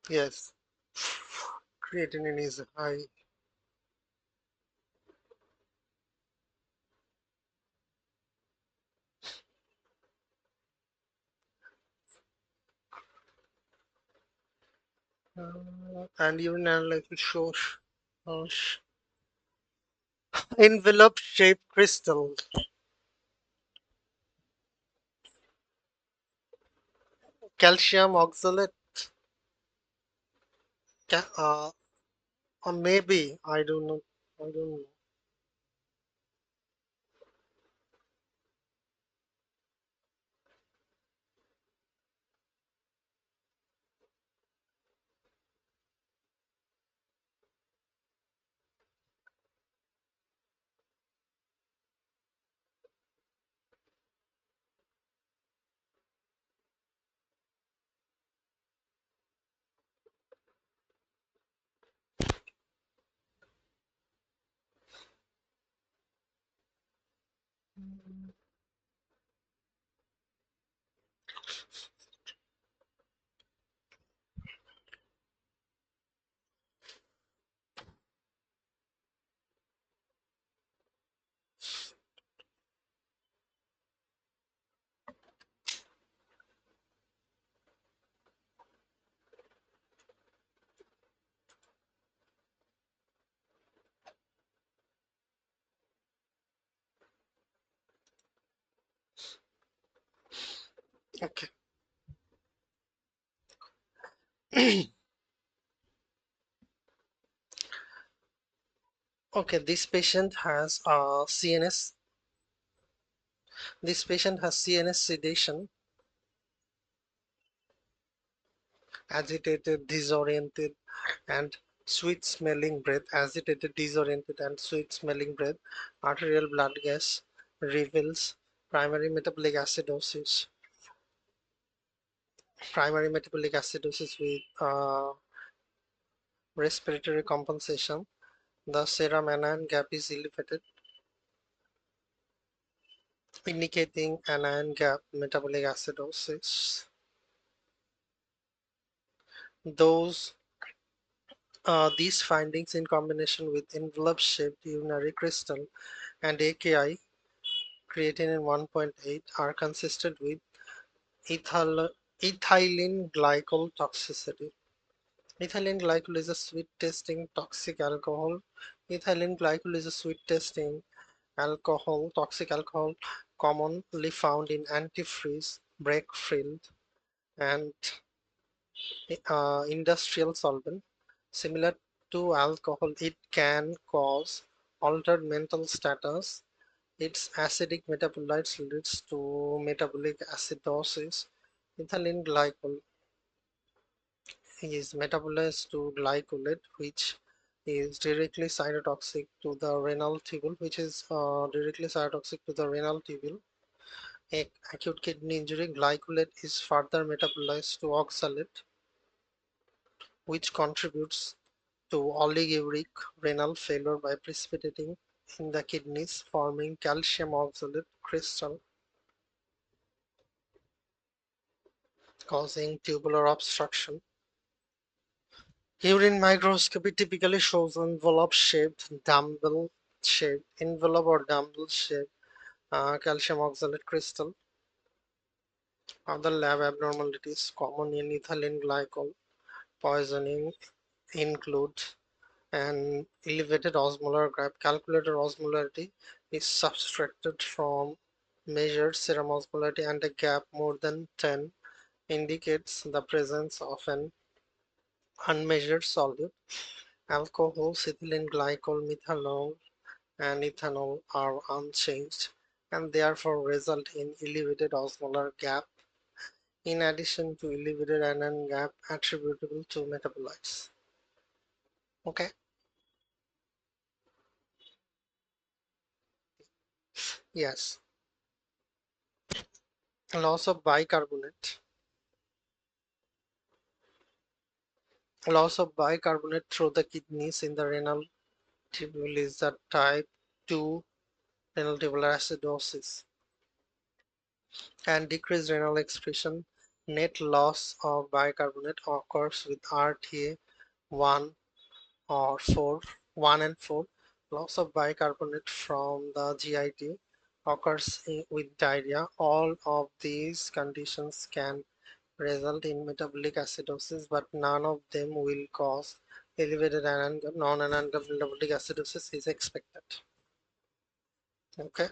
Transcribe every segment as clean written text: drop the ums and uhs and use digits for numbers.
Yes, creatinine is high. And urine analysis shows uh, sh- envelope shaped crystal. Calcium oxalate. Ca- uh, or maybe I don't know. I don't know. Okay. Okay. This patient has CNS sedation, agitated, disoriented, and sweet smelling breath. Agitated, disoriented, and sweet smelling breath. Arterial blood gas reveals primary metabolic acidosis. Primary metabolic acidosis with respiratory compensation. The serum anion gap is elevated, indicating anion gap metabolic acidosis. Those These findings, in combination with envelope-shaped urinary crystal and AKI creatinine 1.8, are consistent with ethyl ethylene glycol toxicity. Ethylene glycol is a sweet-tasting toxic alcohol. Ethylene glycol is a sweet-tasting toxic alcohol commonly found in antifreeze, brake filled, and industrial solvent. Similar to alcohol, it can cause altered mental status. Its acidic metabolites leads to metabolic acidosis. Ethylene glycol is metabolized to glycolate, which is directly cytotoxic to the renal tubule, Acute kidney injury, glycolate is further metabolized to oxalate, which contributes to oliguric renal failure by precipitating in the kidneys, forming calcium oxalate crystal, causing tubular obstruction. Urine microscopy typically shows envelope or dumbbell shaped calcium oxalate crystal. Other lab abnormalities common in ethylene glycol poisoning include an elevated osmolar gap. Calculated osmolarity is subtracted from measured serum osmolarity, and a gap more than 10 indicates the presence of an unmeasured solute. Alcohols, ethylene glycol, methanol, and ethanol are unchanged and therefore result in elevated osmolar gap in addition to elevated anion gap attributable to metabolites. Okay, yes. Loss of bicarbonate. Loss of bicarbonate through the kidneys in the renal tubule is the type 2 renal tubular acidosis, and decreased renal excretion Net loss of bicarbonate occurs with RTA 1 or 4, 1 and 4. Loss of bicarbonate from the GIT occurs with diarrhea. All of these conditions can result in metabolic acidosis, but none of them will cause elevated non-anaerobic metabolic acidosis is expected. Okay.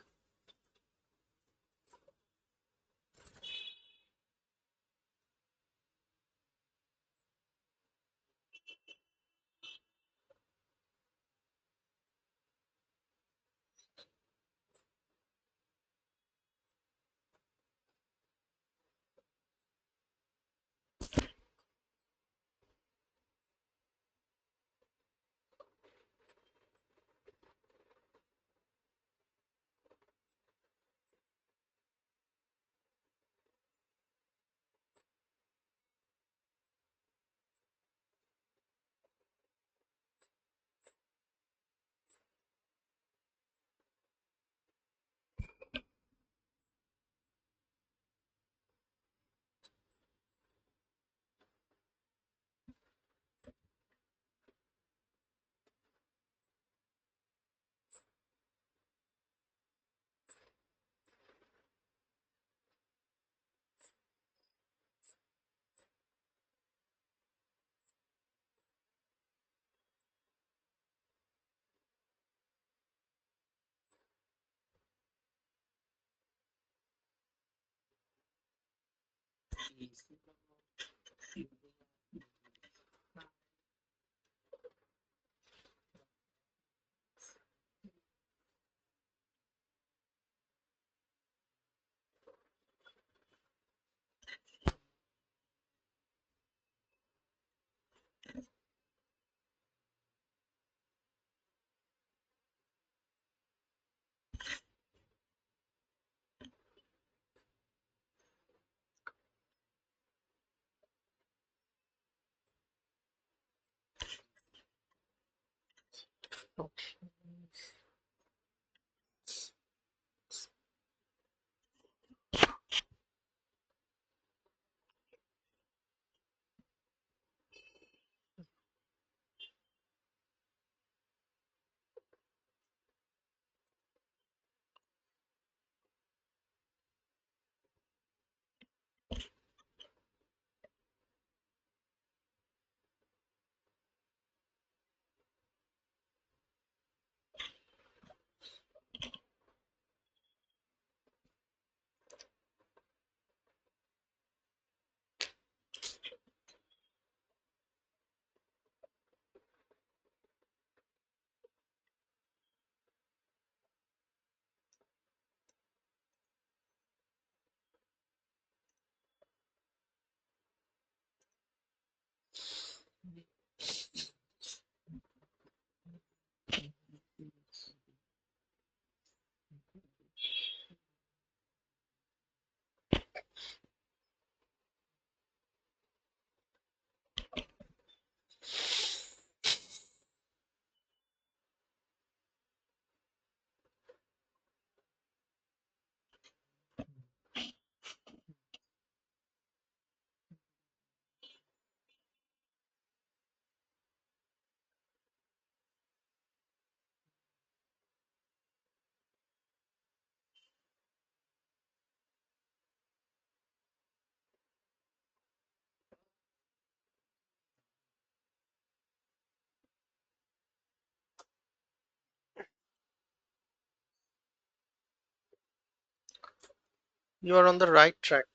You are on the right track.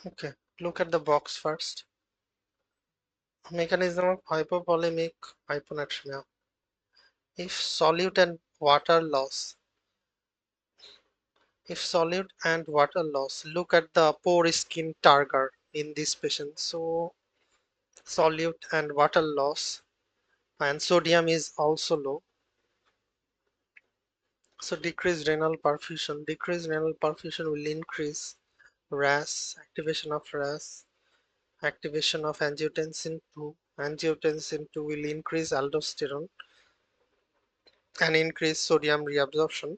Okay. Look at the box first. Mechanism of hypovolemic hyponatremia. If solute and water loss, look at the poor skin target in this patient. So solute and water loss, and sodium is also low. So decreased renal perfusion will increase RAS, activation of angiotensin 2. Angiotensin 2 will increase aldosterone and increase sodium reabsorption.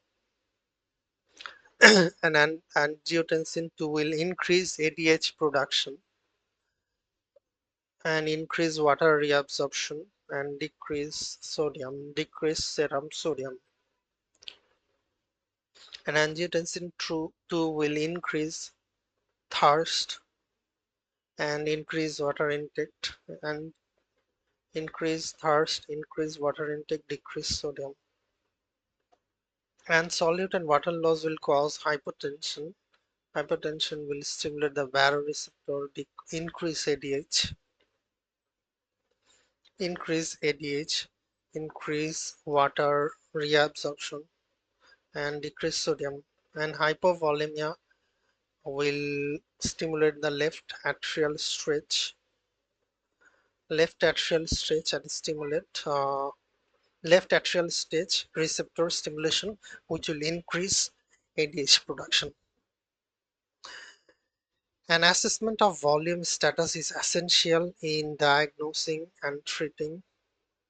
and angiotensin 2 will increase ADH production and increase water reabsorption and decrease serum sodium. And angiotensin 2 will increase thirst and increase water intake and increase water intake, decrease sodium. And solute and water loss will cause hypotension. Hypotension will stimulate the baroreceptor, increase ADH, increase ADH, increase water reabsorption, and decrease sodium. And hypovolemia will stimulate the left atrial stretch and stimulate left atrial stage receptor stimulation, which will increase ADH production. An assessment of volume status is essential in diagnosing and treating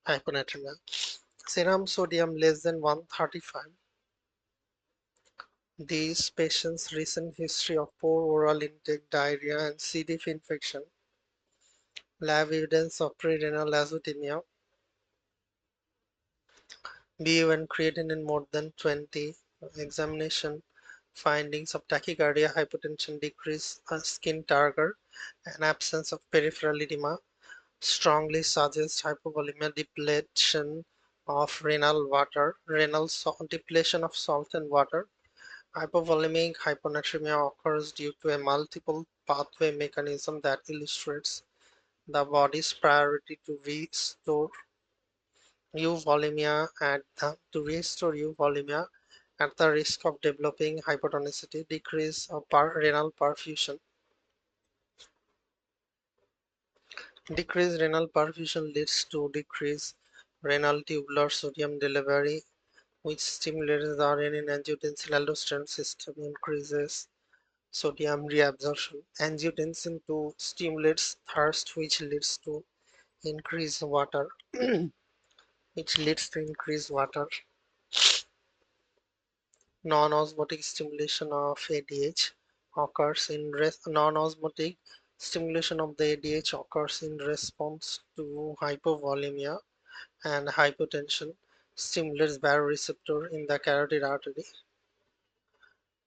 hyponatremia. Serum sodium less than 135. These patients' recent history of poor oral intake, diarrhea, and C. diff infection. Lab evidence of pre-renal azotemia. BU and creatinine more than 20. Examination findings of tachycardia, hypotension, decrease skin turgor, and absence of peripheral edema strongly suggest hypovolemia, depletion of depletion of salt and water. Hypovolemic hyponatremia occurs due to a multiple pathway mechanism that illustrates the body's priority to restore euvolemia at the risk of developing hypotonicity, decrease of renal perfusion. Decreased renal perfusion leads to decreased renal tubular sodium delivery, which stimulates the renin-angiotensin-aldosterone system, increases sodium reabsorption. Angiotensin 2 stimulates thirst, increased water, which leads to increased water. Non-osmotic stimulation of ADH occurs in non-osmotic stimulation of the ADH occurs in response to hypovolemia and hypotension, stimulates baroreceptor in the carotid artery.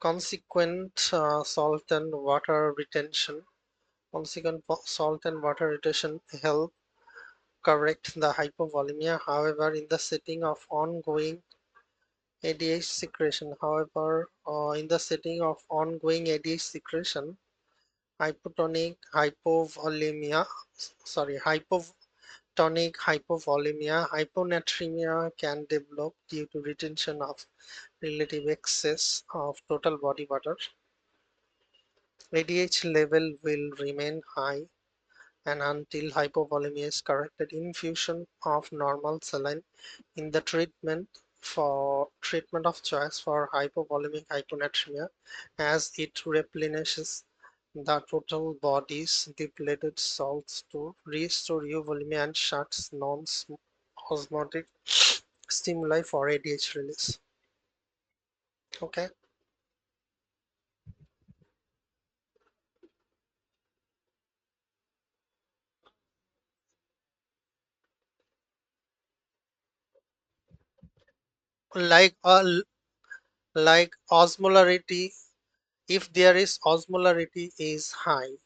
Consequent salt and water retention. Consequent salt and water retention help correct the hypovolemia. However, in the setting of ongoing ADH secretion, hypotonic hypovolemia, hyponatremia can develop due to retention of relative excess of total body water. ADH level will remain high and until hypovolemia is corrected. Infusion of normal saline in the treatment of choice for hypovolemic hyponatremia, as it replenishes the total body's depleted salts to restore euvolemia and shuts non-osmotic stimuli for ADH release. Okay, like osmolarity, if there is osmolarity is high,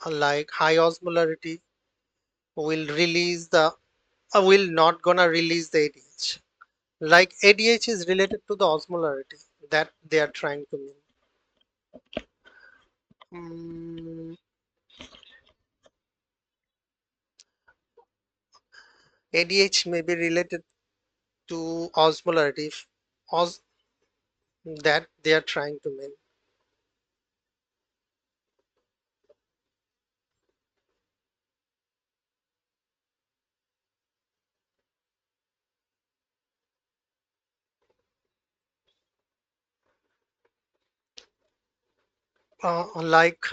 like high osmolarity will release the will not gonna release the ADH. Like ADH is related to the osmolarity that they are trying to mean. ADH may be related to osmolarity if os that they are trying to mean. Like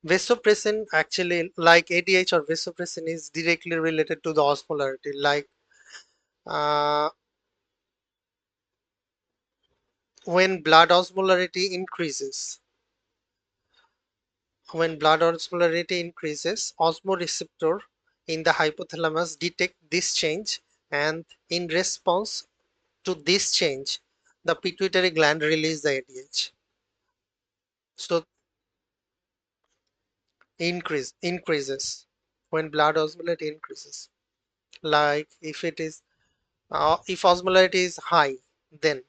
vasopressin, actually, like ADH or vasopressin is directly related to the osmolarity. Like uh, When blood osmolarity increases, when blood osmolarity increases, osmoreceptor in the hypothalamus detect this change, and in response to this change, the pituitary gland release the ADH. So increases when blood osmolarity increases. Like if it is if osmolarity is high, then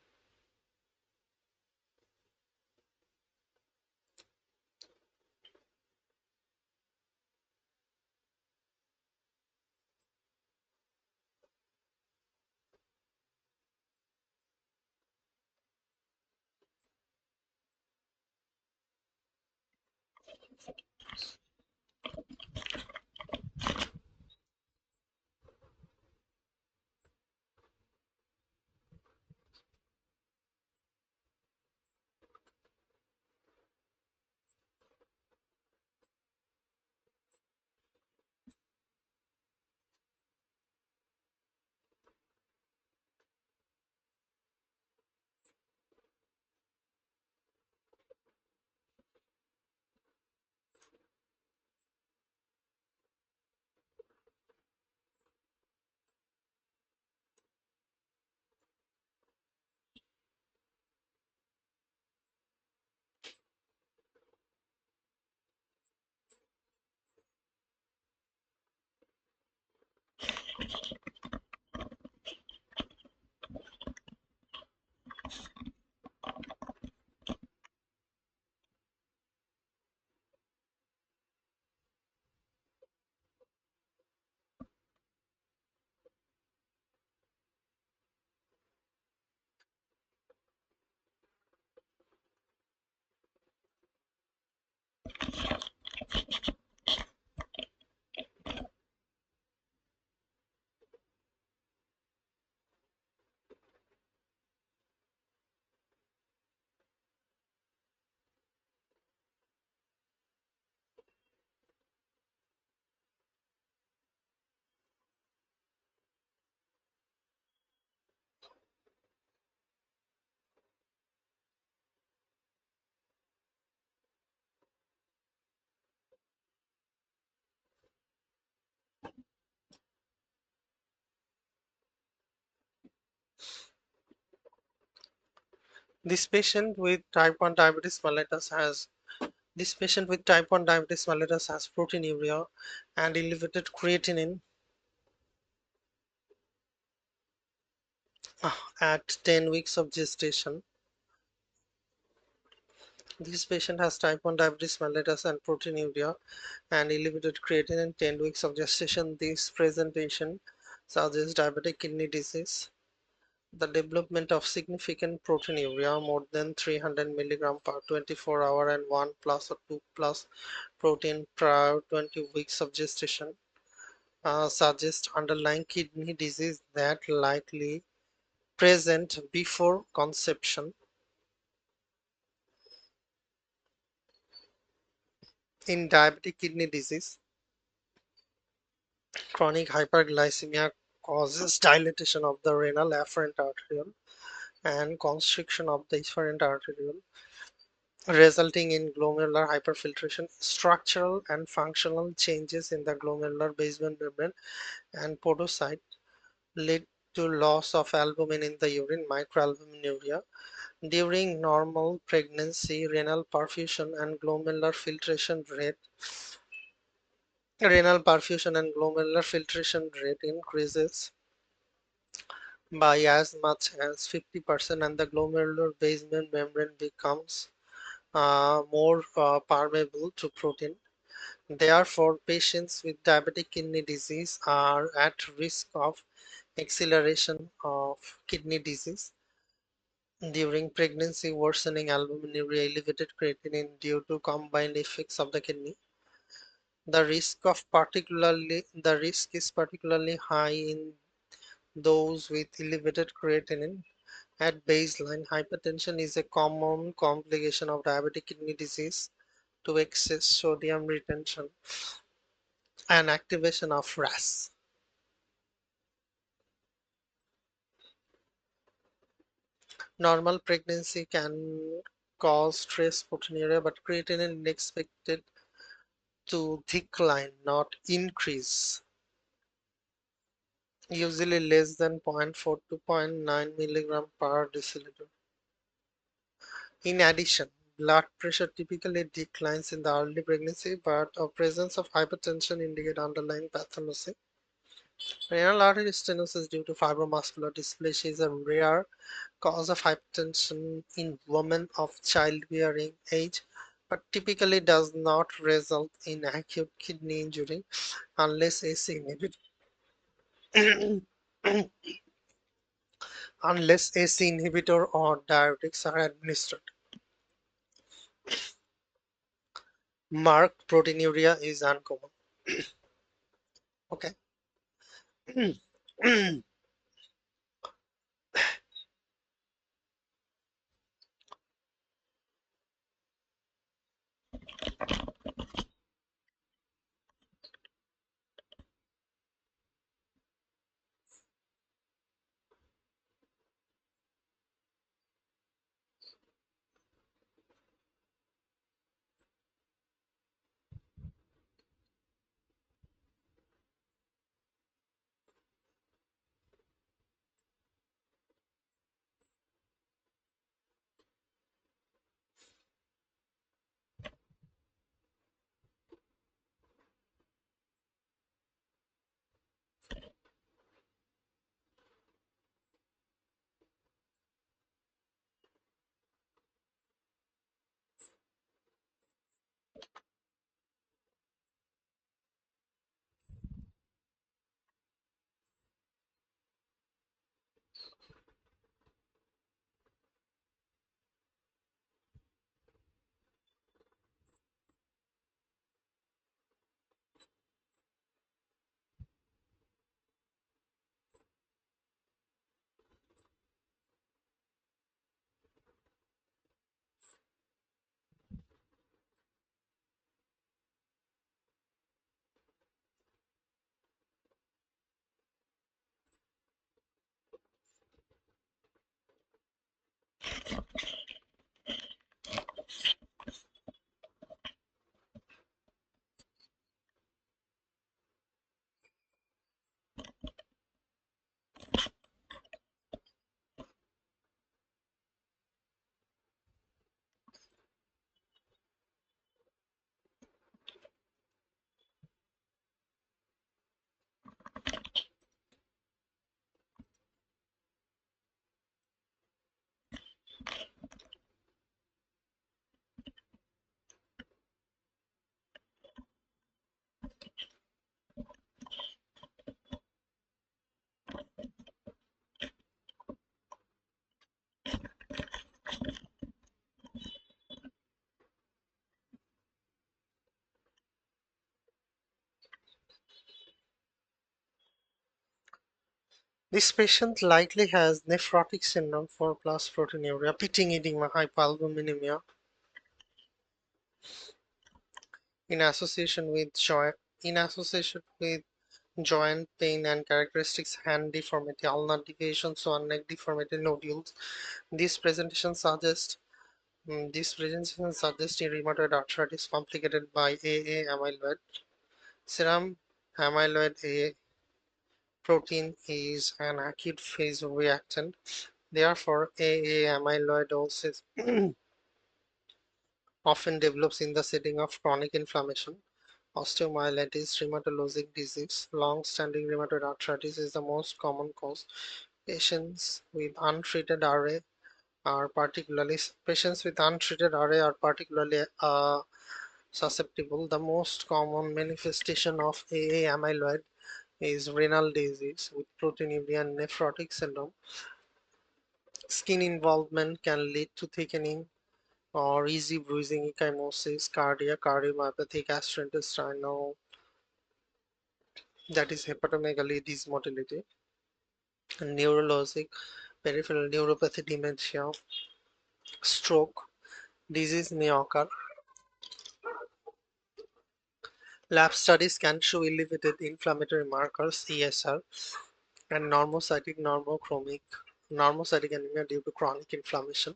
this patient with type 1 diabetes mellitus has this patient with type 1 diabetes mellitus has proteinuria and elevated creatinine at 10 weeks of gestation. This patient has type 1 diabetes mellitus and proteinuria and elevated creatinine in 10 weeks of gestation. This presentation suggests diabetic kidney disease. The development of significant proteinuria more than 300 mg per 24 hour and 1 plus or 2 plus protein prior 20 weeks of gestation suggests underlying kidney disease that likely present before conception. In diabetic kidney disease, chronic hyperglycemia causes dilatation of the renal afferent arteriole and constriction of the efferent arteriole, resulting in glomerular hyperfiltration. Structural and functional changes in the glomerular basement membrane and podocyte lead to loss of albumin in the urine, microalbuminuria. During normal pregnancy, renal perfusion rate increases by as much as 50%, and the glomerular basement membrane becomes more permeable to protein. Therefore, patients with diabetic kidney disease are at risk of acceleration of kidney disease during pregnancy, worsening albuminuria, elevated creatinine due to combined effects of the kidney. The risk is particularly high in those with elevated creatinine at baseline. Hypertension is a common complication of diabetic kidney disease to excess sodium retention and activation of RAS. Normal pregnancy can cause stress proteinuria, but creatinine is expected to decline, not increase, usually less than zero point 0.4 to zero point 0.9 milligram per deciliter. In addition, blood pressure typically declines in the early pregnancy, but a presence of hypertension indicates underlying pathology. Renal artery stenosis due to fibromuscular dysplasia is a rare cause of hypertension in women of childbearing age, but typically does not result in acute kidney injury unless AC inhibitor unless AC inhibitor or diuretics are administered. Marked proteinuria is uncommon. Okay. This patient likely has nephrotic syndrome 4 plus proteinuria, pitting edema, hypoalbuminemia in association with joint pain and characteristics hand deformity, ulnar deviations, or neck deformity nodules. This presentation suggests This presentation suggests rheumatoid arthritis complicated by AA amyloid. Serum amyloid A protein is an acute phase reactant. Therefore, AA amyloidosis often develops in the setting of chronic inflammation. Osteomyelitis, rheumatologic disease, long-standing rheumatoid arthritis is the most common cause. Patients with untreated RA patients with untreated RA are particularly susceptible. The most common manifestation of AA amyloid is renal disease with proteinuria and nephrotic syndrome. Skin involvement can lead to thickening or easy bruising, ecchymosis, cardiomyopathy, gastrointestinal, that is hepatomegaly, dysmotility, and neurologic, peripheral neuropathy, dementia, stroke. Disease may occur. Lab studies can show elevated inflammatory markers, ESR, and normocytic normochromic normocytic anemia due to chronic inflammation.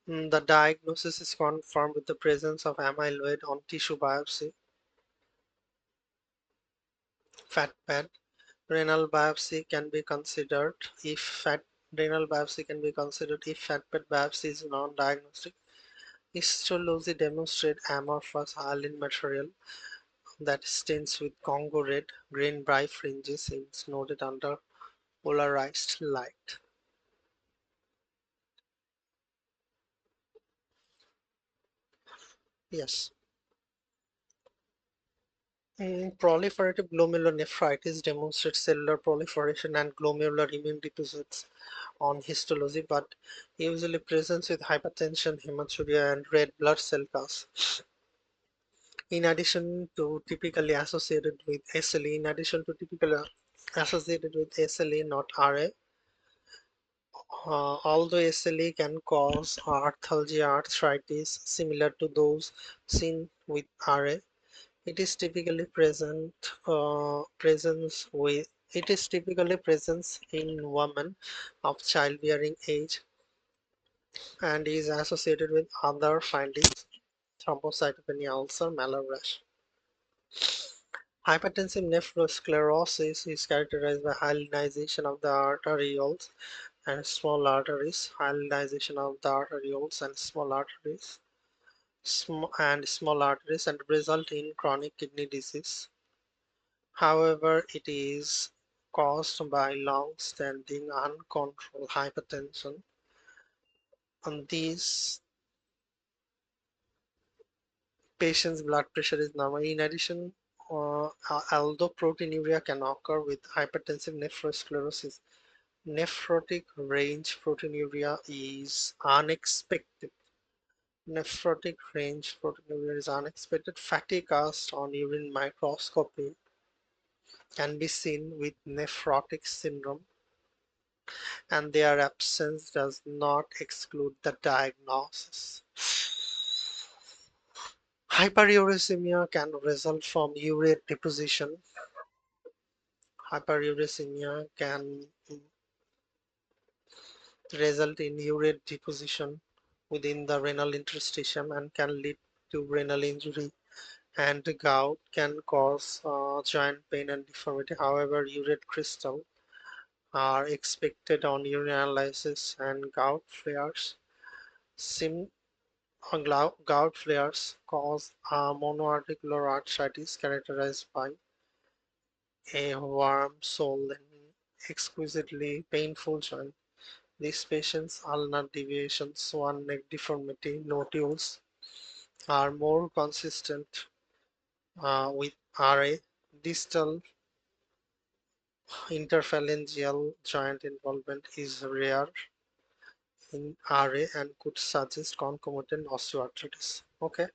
The diagnosis is confirmed with the presence of amyloid on tissue biopsy. Fat pad. Renal biopsy can be considered if fat renal biopsy can be considered if fat pad biopsy is non-diagnostic. Histology demonstrates amorphous hyaline material that stains with Congo red. Green bright fringes is noted under polarized light. Yes. Proliferative glomerulonephritis demonstrates cellular proliferation and glomerular immune deposits on histology, but usually presents with hypertension, hematuria, and red blood cell counts. In addition to typically associated with SLE, in addition to typically associated with SLE, not RA, although SLE can cause arthalgia arthritis similar to those seen with RA, it is typically presence with it is typically presence in women of childbearing age and is associated with other findings thrombocytopenia, ulcer, malar rash. Hypertensive nephrosclerosis is characterized by hyalinization of the arterioles and small arteries, hyalinization of the arterioles and small arteries, and result in chronic kidney disease. However, it is caused by long-standing uncontrolled hypertension, and these patients' blood pressure is normal. In addition, although proteinuria can occur with hypertensive nephrosclerosis, nephrotic range proteinuria is unexpected. Nephrotic range proteinuria is unexpected. Fatty cast on urine microscopy can be seen with nephrotic syndrome, and their absence does not exclude the diagnosis. Hyperuricemia can result from urate deposition. Hyperuricemia can result in urate deposition within the renal interstitium and can lead to renal injury, and gout can cause joint pain and deformity. However, urate crystals are expected on urinalysis, and sim, gout flares cause monoarticular arthritis characterized by a warm sole and exquisitely painful joint. These patients' ulnar deviations, one neck deformity, nodules are more consistent with RA. Distal interphalangeal joint involvement is rare in RA and could suggest concomitant osteoarthritis. Okay.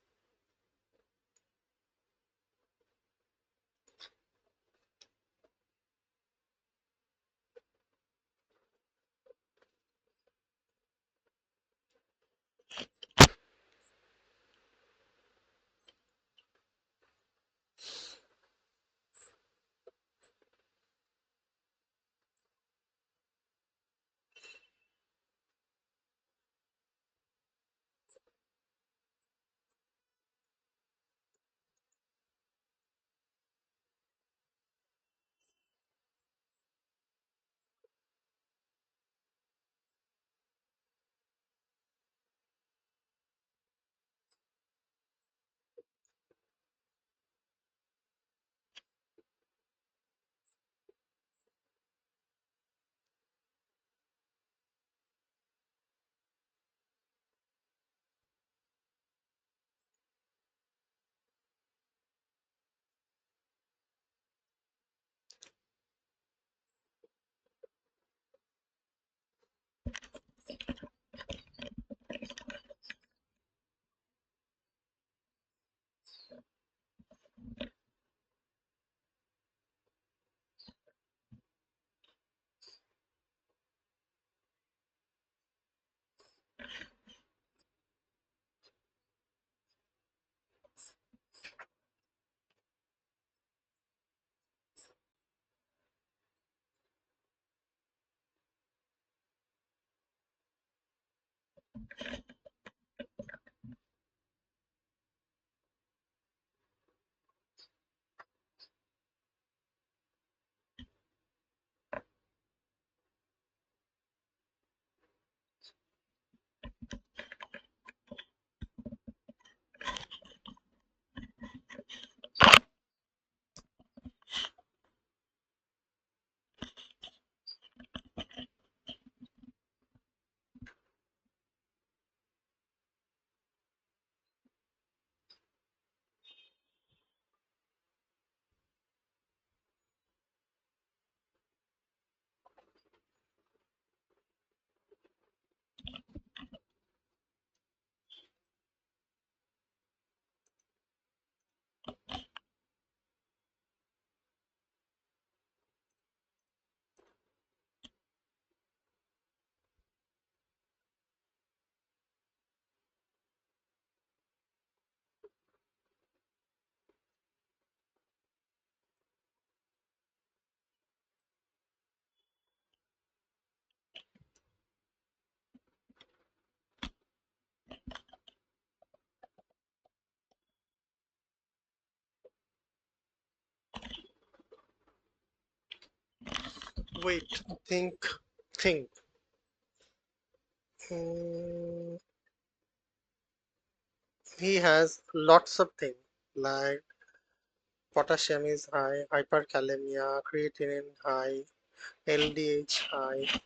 Wait, think. Mm, he has lots of things like potassium is high, hyperkalemia, creatinine high, LDH high,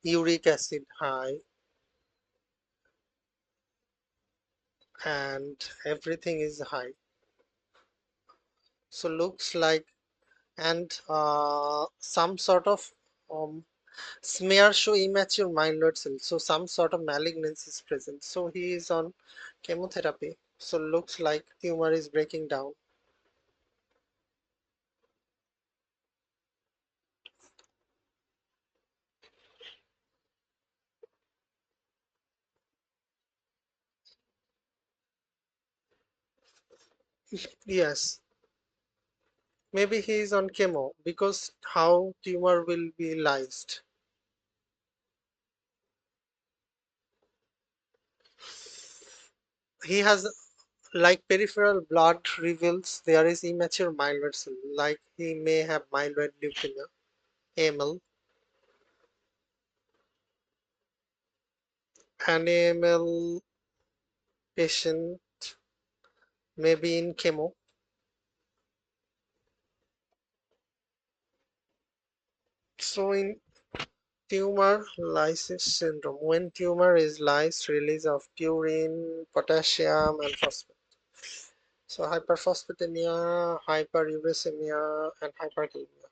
uric acid high, and everything is high. So looks like, and some sort of um, smear show immature myeloid cells. So some sort of malignancy is present. So he is on chemotherapy. So looks like tumor is breaking down. Yes, maybe he is on chemo because how tumor will be lysed. He has like peripheral blood reveals there is immature myeloid cell, like he may have myeloid leukemia, AML, an AML patient may be in chemo. So in tumor lysis syndrome, when tumor is lysed, release of purine, potassium, and phosphate. So hyperphosphatemia, hyperuricemia, and hyperkalemia.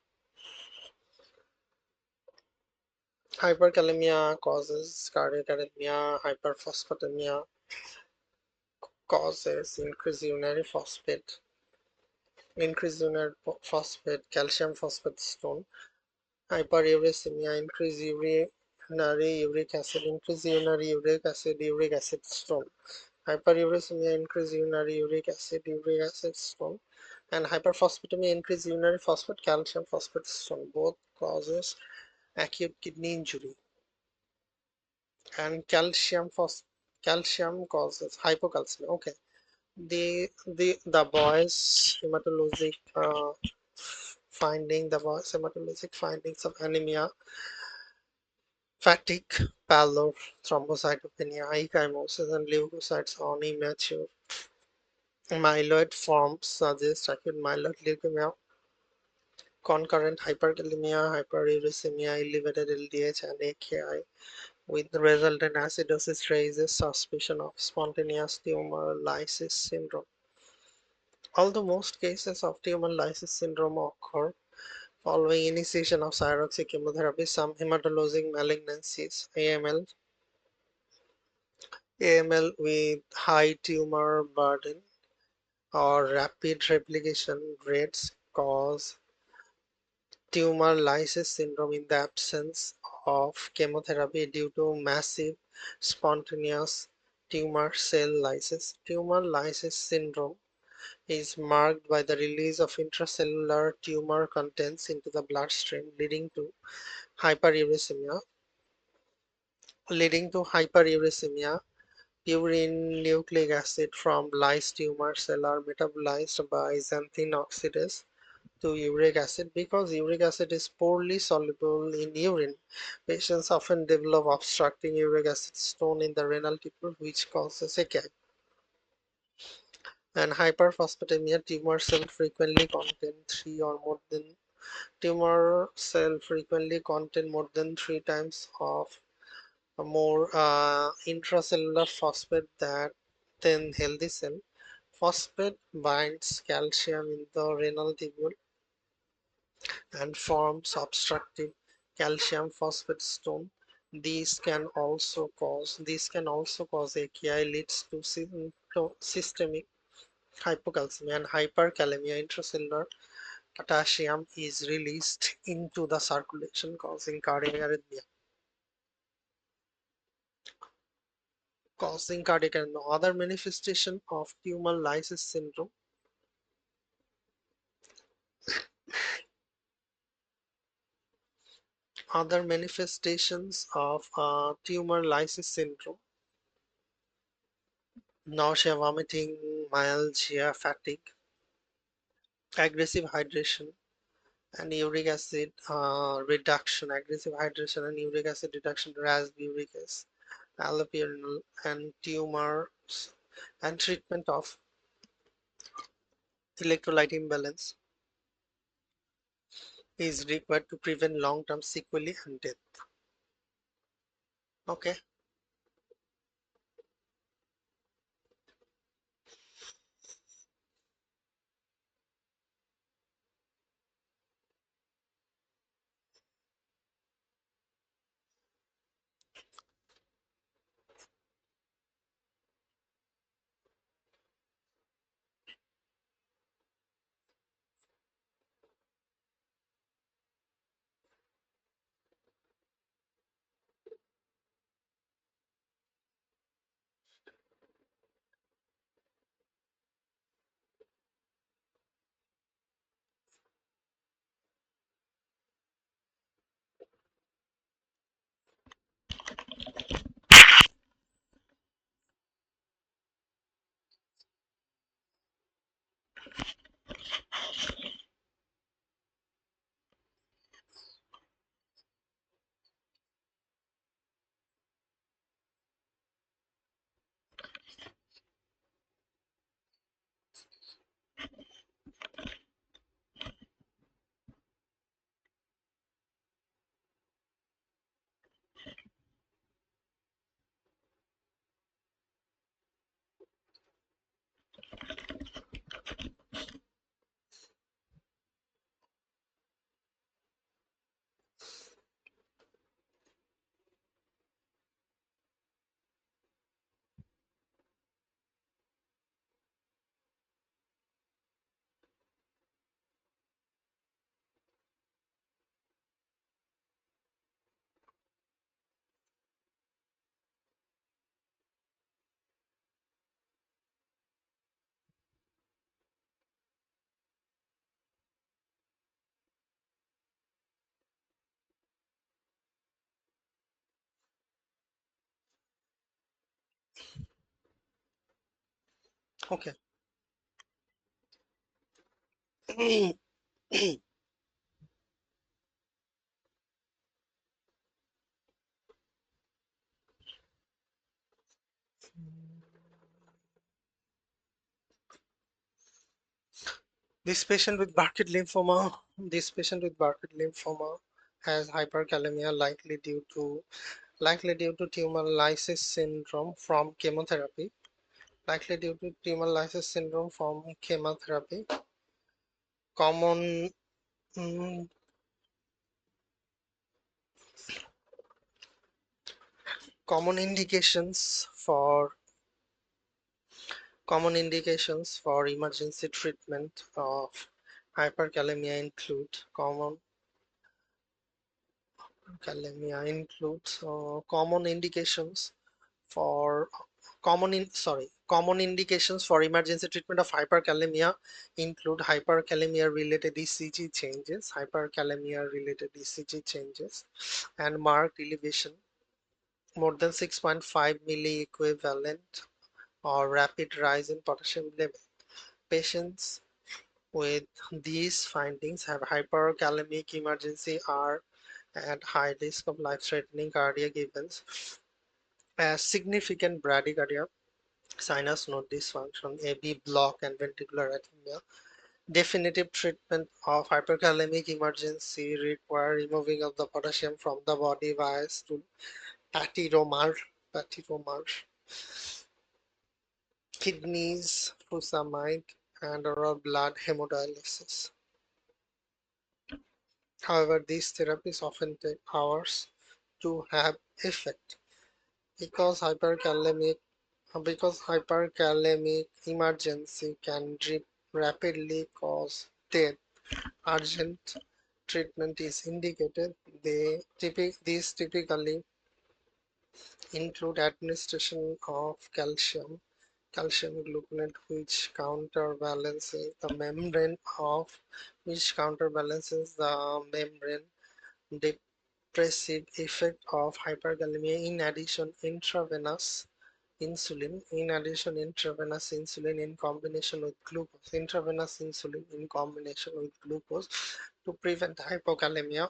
Hyperkalemia causes cardiac arrhythmia. Hyperphosphatemia causes increased urinary phosphate, calcium phosphate stone. Hyperuricemia, increased urinary uric acid, uric acid stone. Hyperuricemia, increased urinary uric acid stone. And hyperphosphatemia, increased urinary phosphate, calcium phosphate stone. Both causes acute kidney injury. And calcium causes hypocalcemia. Okay. The boys hematologic findings of anemia, fatigue, pallor, thrombocytopenia, ecchymosis, and leukocytes on immature myeloid forms suggest acute myeloid leukemia, concurrent hyperkalemia, hyperuricemia, elevated LDH, and AKI with resultant acidosis raises suspicion of spontaneous tumor lysis syndrome. Although most cases of tumor lysis syndrome occur following initiation of cytotoxic some hematologic malignancies AML with high tumor burden or rapid replication rates cause tumor lysis syndrome in the absence of chemotherapy due to massive spontaneous tumor cell lysis. Tumor lysis syndrome is marked by the release of intracellular tumor contents into the bloodstream, hyperuricemia, leading to purine nucleic acid from lysed tumor cell are metabolized by xanthine oxidase to uric acid. Because uric acid is poorly soluble in urine, patients often develop obstructing uric acid stone in the renal tubule, which causes AKI. And hyperphosphatemia, tumor cell frequently contain more than 3 times of more intracellular phosphate than healthy cell. Phosphate binds calcium in the renal tubule and forms obstructive calcium phosphate stone. These can also cause AKI, leads to systemic hypocalcemia and hyperkalemia. Intracellular potassium is released into the circulation, causing cardiac arrhythmia. Other manifestation of tumor lysis syndrome. Other manifestations of tumor lysis syndrome: nausea, vomiting, myalgia, fatigue, aggressive hydration, and uric acid reduction, aggressive hydration and uric acid reduction, RAS, uric acid, allopurinol, and tumors, and treatment of electrolyte imbalance is required to prevent long-term sequelae and death. Okay. Okay. This patient with Burkitt lymphoma has hyperkalemia likely due to tumor lysis syndrome from chemotherapy. Likely due to tumor lysis syndrome from chemotherapy. Common mm, common indications for emergency treatment of hyperkalemia common indications for common indications for emergency treatment of hyperkalemia include hyperkalemia related ECG changes, and marked elevation more than 6.5 milliequivalent or rapid rise in potassium level. Patients with these findings have hyperkalemic emergency are at high risk of life-threatening cardiac events as significant bradycardia, sinus node dysfunction, AV block, and ventricular arrhythmia. Definitive treatment of hyperkalemic emergency require removing of the potassium from the body via stool, patyromal, kidneys, fusamide, and oral blood hemodialysis. However, these therapies often take hours to have effect because hyperkalemic emergency can rapidly cause death. Urgent treatment is indicated. These typically include administration of calcium gluconate, which counterbalances the membrane depressive effect of hyperkalemia. Intravenous insulin in combination with glucose To prevent hypokalemia,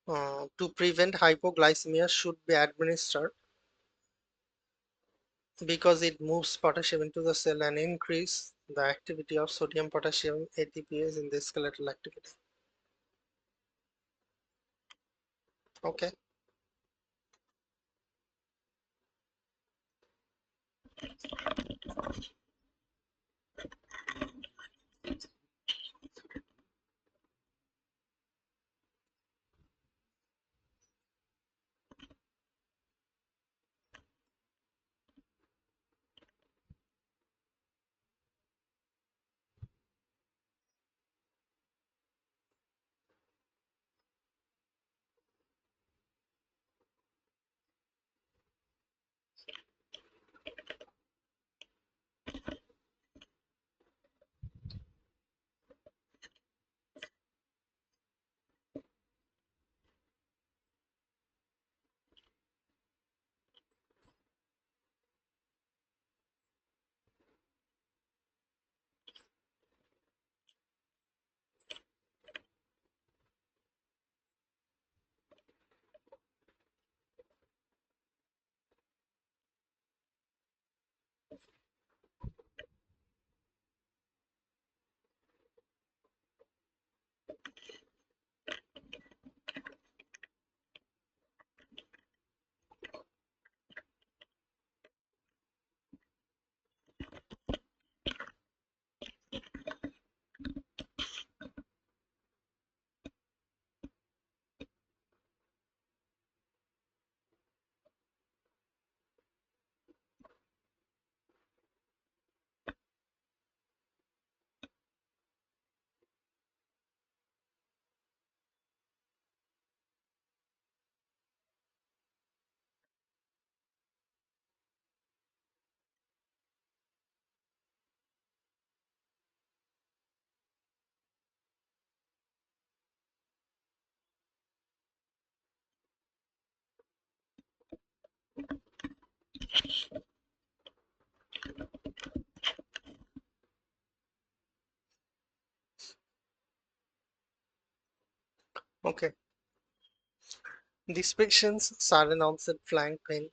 to prevent hypoglycemia should be administered because it moves potassium into the cell and increase the activity of sodium potassium ATPase in the skeletal activity. Okay. Okay. These patients sudden onset flank pain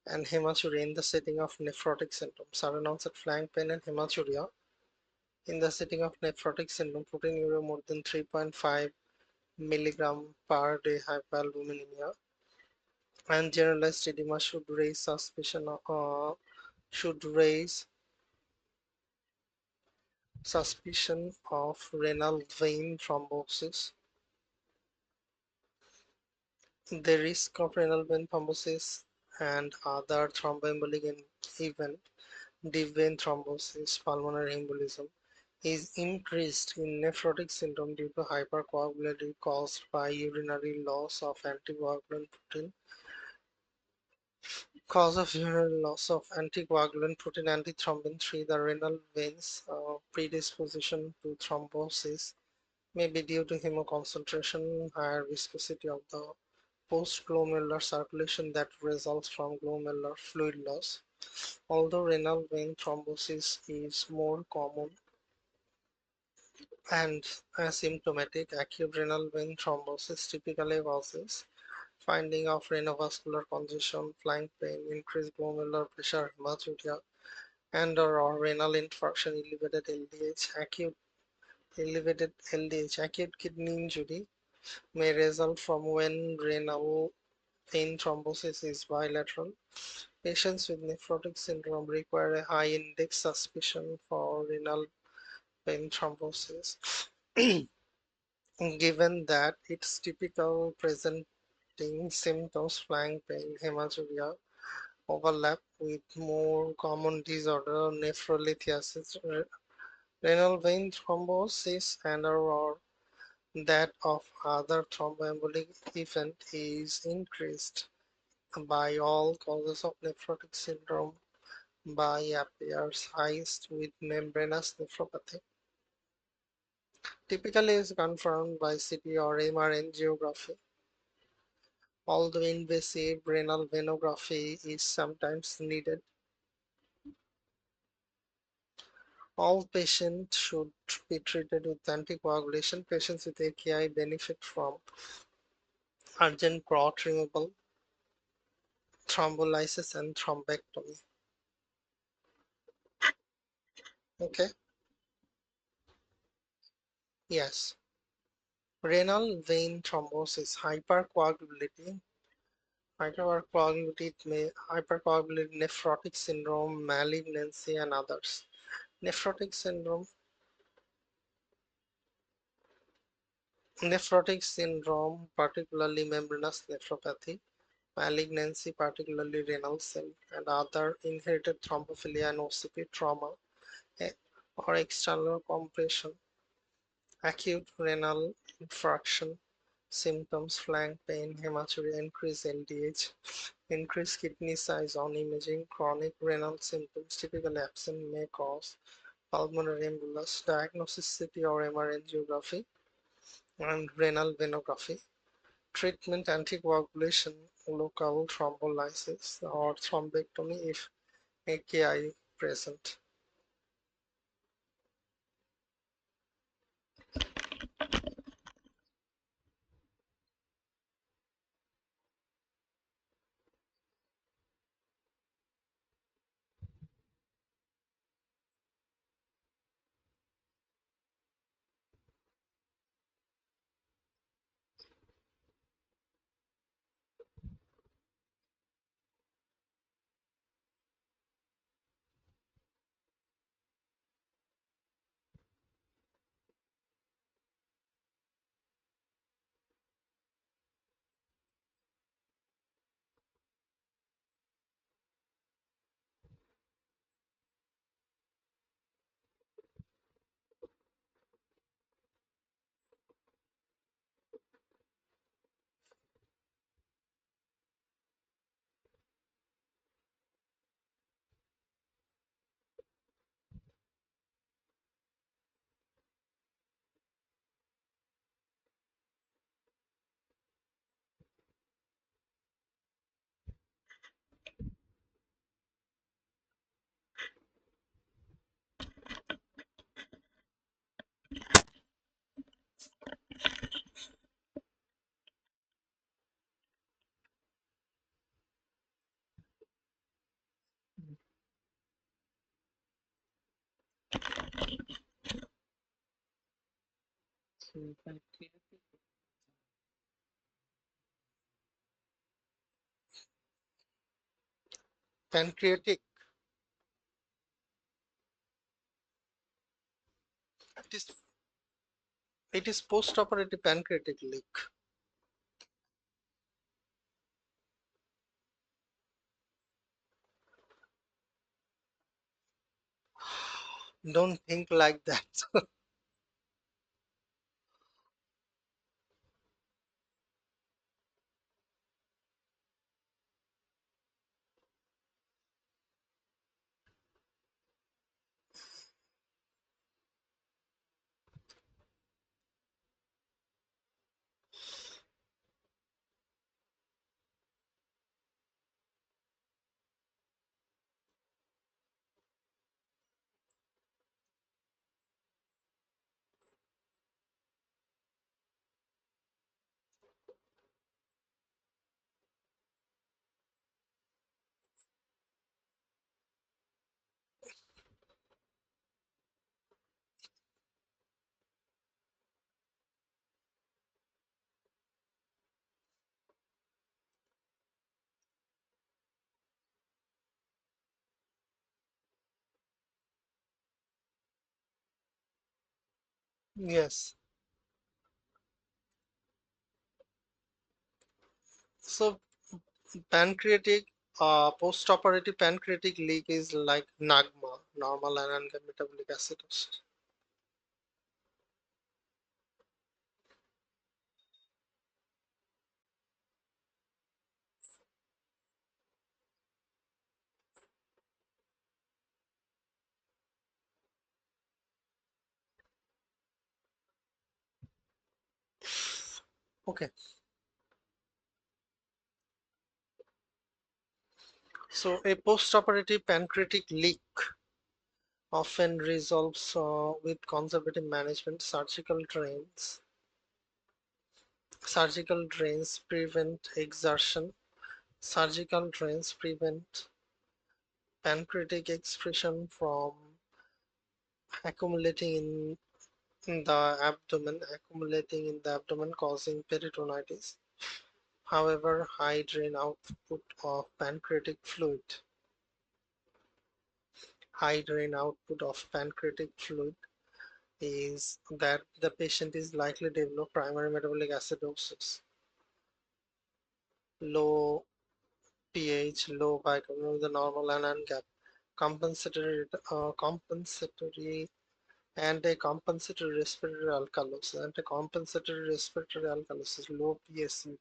and hematuria in the setting of nephrotic syndrome. Sudden onset flank pain and hematuria in the setting of nephrotic syndrome, proteinuria more than 3.5 milligram per day hypoalbuminemia and generalized edema should raise suspicion of renal vein thrombosis. The risk of renal vein thrombosis and other thromboembolic event, deep vein thrombosis, pulmonary embolism, is increased in nephrotic syndrome due to hypercoagulability caused by urinary loss of anticoagulant protein. Cause of urinary loss of anticoagulant protein antithrombin 3, the renal veins predisposition to thrombosis may be due to hemoconcentration, higher viscosity of the post-glomerular circulation that results from glomerular fluid loss. Although renal vein thrombosis is more common and asymptomatic, acute renal vein thrombosis typically causes finding of renovascular congestion, flank pain, increased glomerular pressure, hematuria, and/or renal infarction, elevated LDH. Acute kidney injury may result from when renal vein thrombosis is bilateral. Patients with nephrotic syndrome require a high index suspicion for renal vein thrombosis. Given that its typical presenting symptoms, flank pain, hematuria, overlap with more common disorder, nephrolithiasis, renal vein thrombosis, and/or that of other thromboembolic event is increased by all causes of nephrotic syndrome by appears highest with membranous nephropathy. Typically is confirmed by CT or MR angiography. Although invasive renal venography is sometimes needed, All patients should be treated with anticoagulation. Patients with AKI benefit from urgent clot removal, thrombolysis, and thrombectomy. Okay, yes. Renal vein thrombosis, hypercoagulability, nephrotic syndrome, malignancy, and others. Nephrotic syndrome, particularly membranous nephropathy, malignancy, particularly renal cell, and other inherited thrombophilia and OCP trauma eh, or external compression, acute renal infarction, symptoms, flank pain, hematuria, increased LDH, increased kidney size on imaging, chronic renal symptoms typically absent may cause pulmonary embolus, diagnosis CT or MR angiography, and renal venography. Treatment anticoagulation, local thrombolysis, or thrombectomy if AKI present. Pancreatic, it is, it is post-operative pancreatic leak. Don't think like that. Yes. So pancreatic, post-operative pancreatic leak is like NAGMA, normal anaerobic metabolic acidosis. Okay. So a post-operative pancreatic leak often resolves with conservative management. Surgical drains prevent exertion. Surgical drains prevent pancreatic excretion from accumulating in the abdomen, causing peritonitis. However, high drain output of pancreatic fluid is that the patient is likely to develop primary metabolic acidosis, low pH, low bicarbonate with a normal anion gap, compensatory and a compensatory respiratory alkalosis, low PSU2.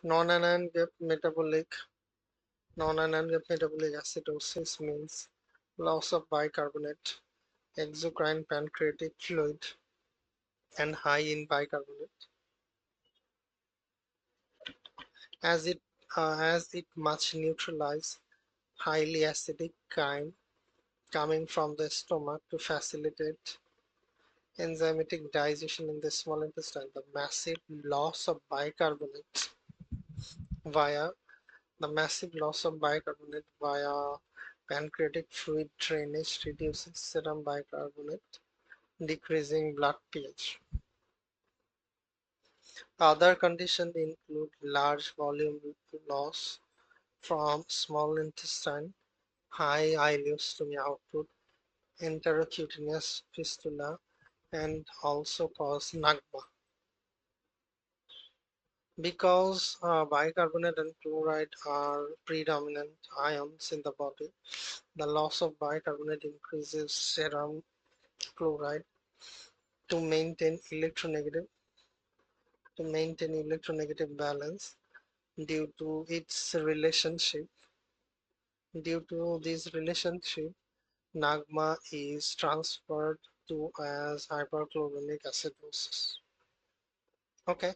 Non-anion gap metabolic Non-anion gap metabolic acidosis means loss of bicarbonate, exocrine pancreatic fluid, and high in bicarbonate. As it much neutralize highly acidic chyme coming from the stomach to facilitate enzymatic digestion in the small intestine. Via massive loss of bicarbonate via pancreatic fluid drainage reduces serum bicarbonate, decreasing blood pH. Other conditions include large volume loss from small intestine, high ileostomy output, enterocutaneous fistula, and also cause nagma. Because bicarbonate and chloride are predominant ions in the body, the loss of bicarbonate increases serum chloride to maintain electronegative balance. Due to this relationship, nagma is transferred to as hyperchloronic acidosis. Okay.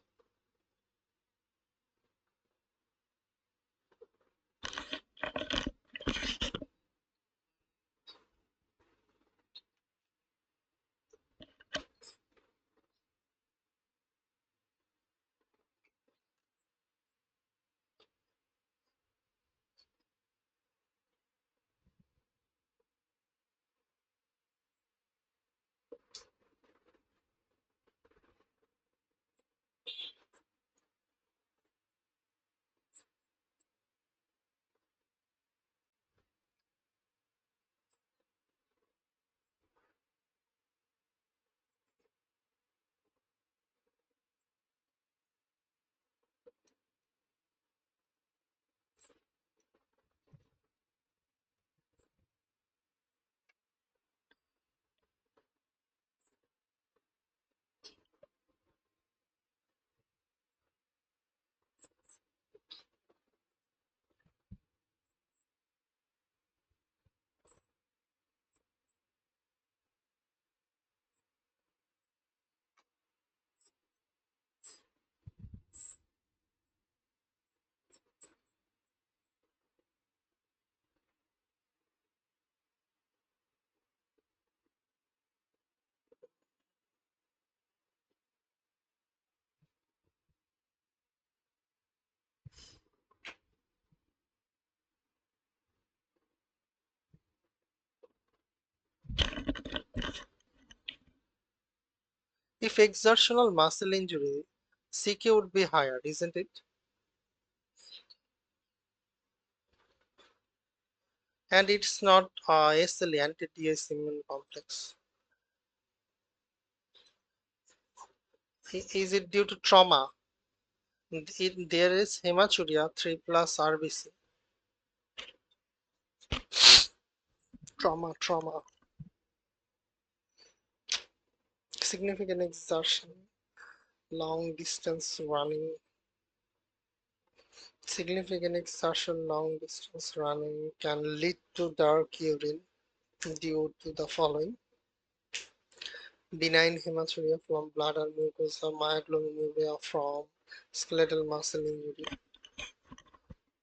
If exertional muscle injury, CK would be higher, isn't it? And it's not SLE, anti-TS immune complex. Is it due to trauma? There is hematuria 3 plus RBC. Trauma. Significant exertion, long distance running. Long distance running can lead to dark urine due to the following: benign hematuria from bladder mucosa, myoglobinuria from skeletal muscle injury,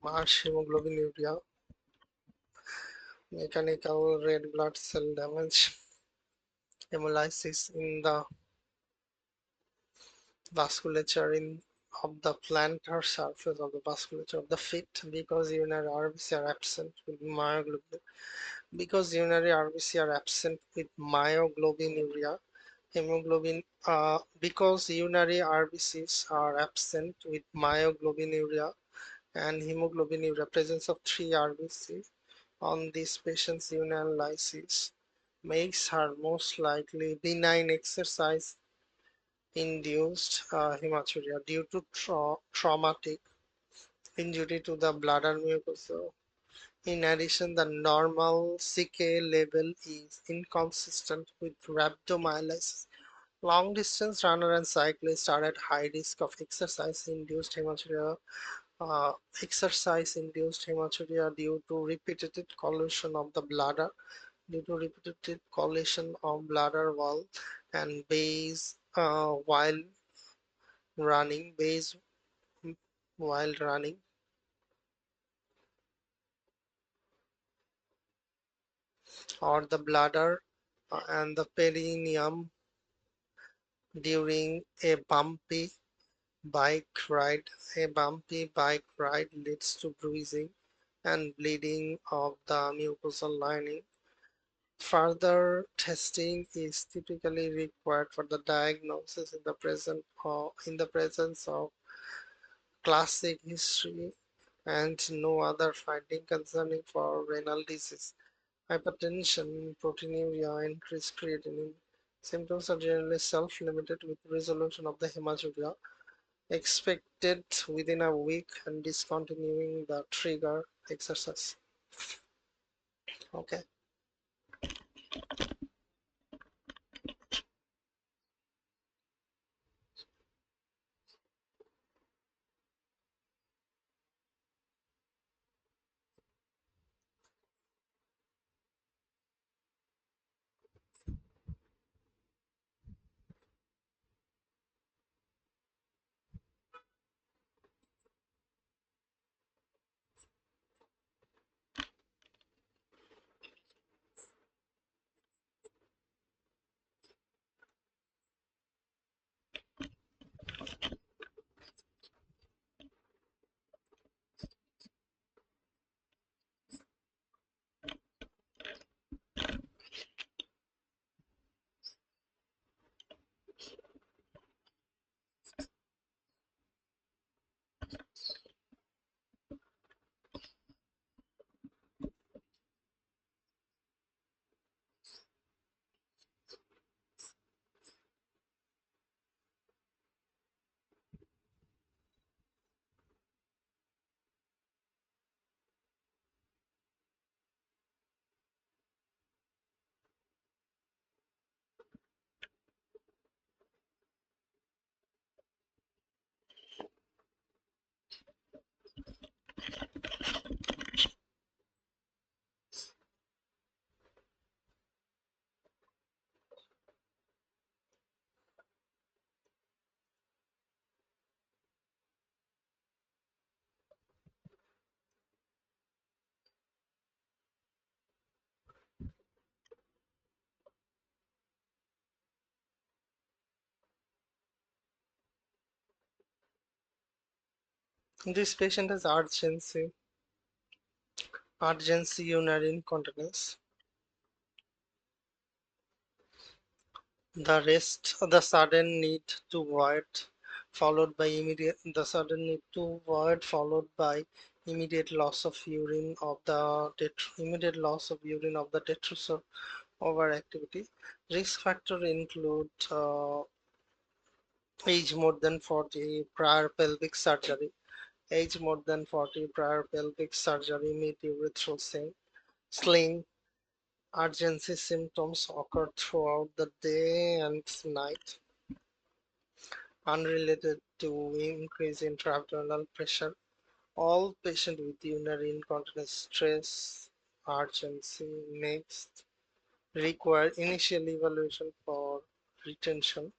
marsh hemoglobinuria, mechanical red blood cell damage, hemolysis in the vasculature of the plantar surface of the vasculature of the feet because urinary RBC are absent with myoglobin. Because urinary RBC are absent with myoglobinuria, hemoglobin. Because urinary RBCs are absent with myoglobinuria and hemoglobinuria, presence of 3 RBC on this patient's urinalysis makes her most likely benign exercise induced hematuria due to traumatic injury to the bladder mucosa. In addition, the normal CK level is inconsistent with rhabdomyolysis. Long distance runner and cyclists are at high risk of exercise-induced hematuria. Uh, Exercise-induced hematuria due to repeated collision of the bladder, due to repeated collision of bladder wall and base base while running, or the bladder and the perineum during a bike ride. A bumpy bike ride leads to bruising and bleeding of the mucosal lining. Further testing is typically required for the diagnosis in the presence of classic history and no other finding concerning for renal disease. Hypertension, proteinuria, increased creatinine. Symptoms are generally self-limited with resolution of the hematuria expected within a week and discontinuing the trigger exercise. Okay. This patient has urgency urinary incontinence. The sudden need to void followed by immediate loss of urine of the detrusor overactivity. Risk factor include age more than 40, prior pelvic surgery, age more than 40, prior pelvic surgery, mid-urethral sling. Urgency symptoms occur throughout the day and night, unrelated to increase in intra-abdominal pressure. All patients with urinary incontinence stress urgency next require initial evaluation for retention.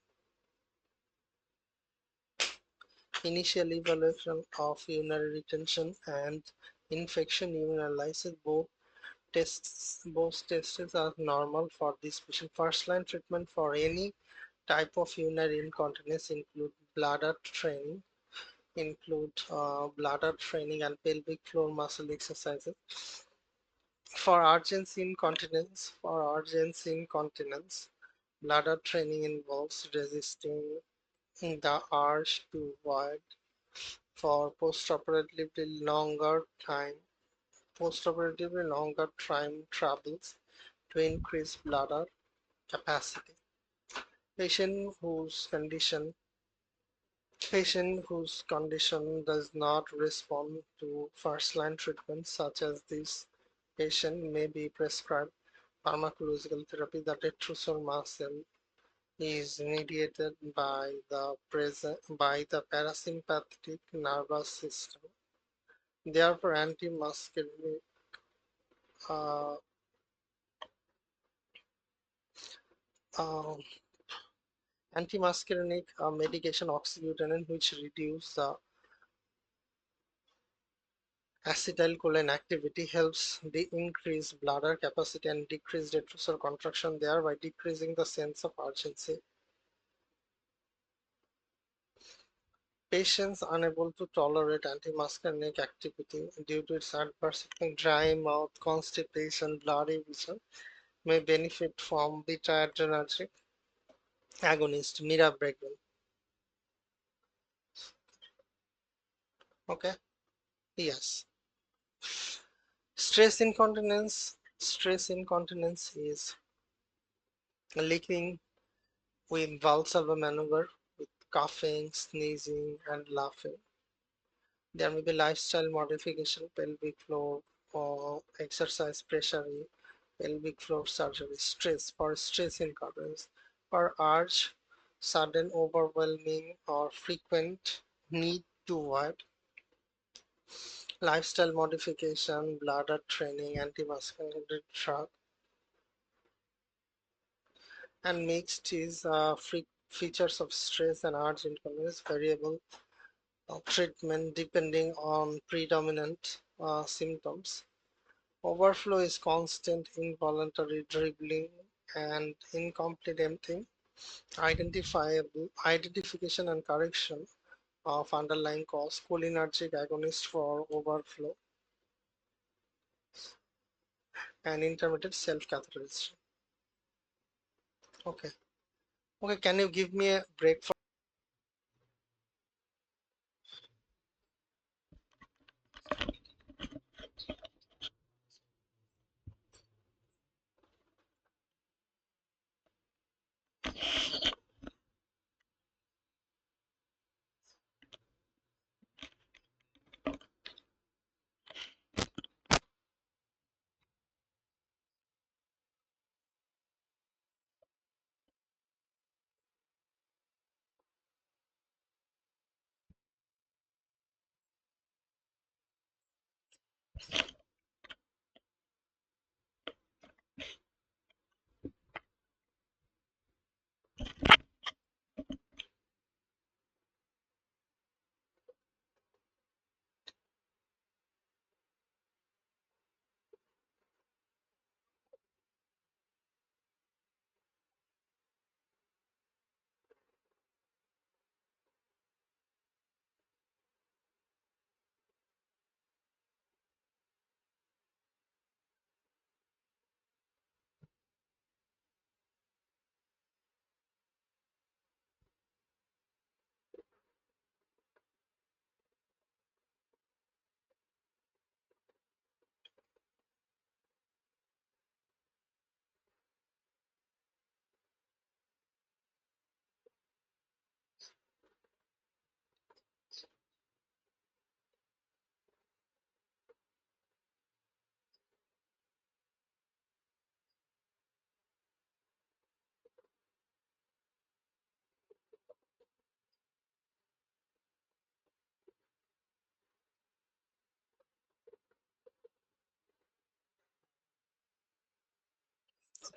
Initial evaluation of urinary retention and infection urinalysis, both tests are normal for this patient. First line treatment for any type of urinary incontinence include bladder training and pelvic floor muscle exercises. For urgency incontinence, bladder training involves resisting the urge to void for postoperatively longer time travels to increase bladder capacity. Patient whose condition Patient whose condition does not respond to first-line treatment, such as this patient, may be prescribed pharmacological therapy. The detrusor muscle is mediated by the parasympathetic nervous system. Therefore, uh, uh, antimuscarinic medication oxybutynin, which reduce the acetylcholine activity, helps the increase bladder capacity and decrease detrusor contraction, thereby decreasing the sense of urgency. Patients unable to tolerate antimuscarinic activity due to its adverse effect, dry mouth, constipation, blurry vision, may benefit from beta-adrenergic agonist mirabegron. Okay, yes. Stress incontinence is leaking with Valsalva maneuver, with coughing, sneezing, and laughing. There may be lifestyle modification, pelvic floor or exercise pressure, pelvic floor surgery. Stress incontinence, or urge, sudden, overwhelming, or frequent need to void. Lifestyle modification, bladder training, antimuscarinic drug, and mixed is features of stress and urge incontinence, variable treatment depending on predominant symptoms. Overflow is constant involuntary dribbling and incomplete emptying. Identification and correction of underlying cause. Cholinergic agonist for overflow and intermittent self-catheterization. Okay. Okay. Can you give me a break for?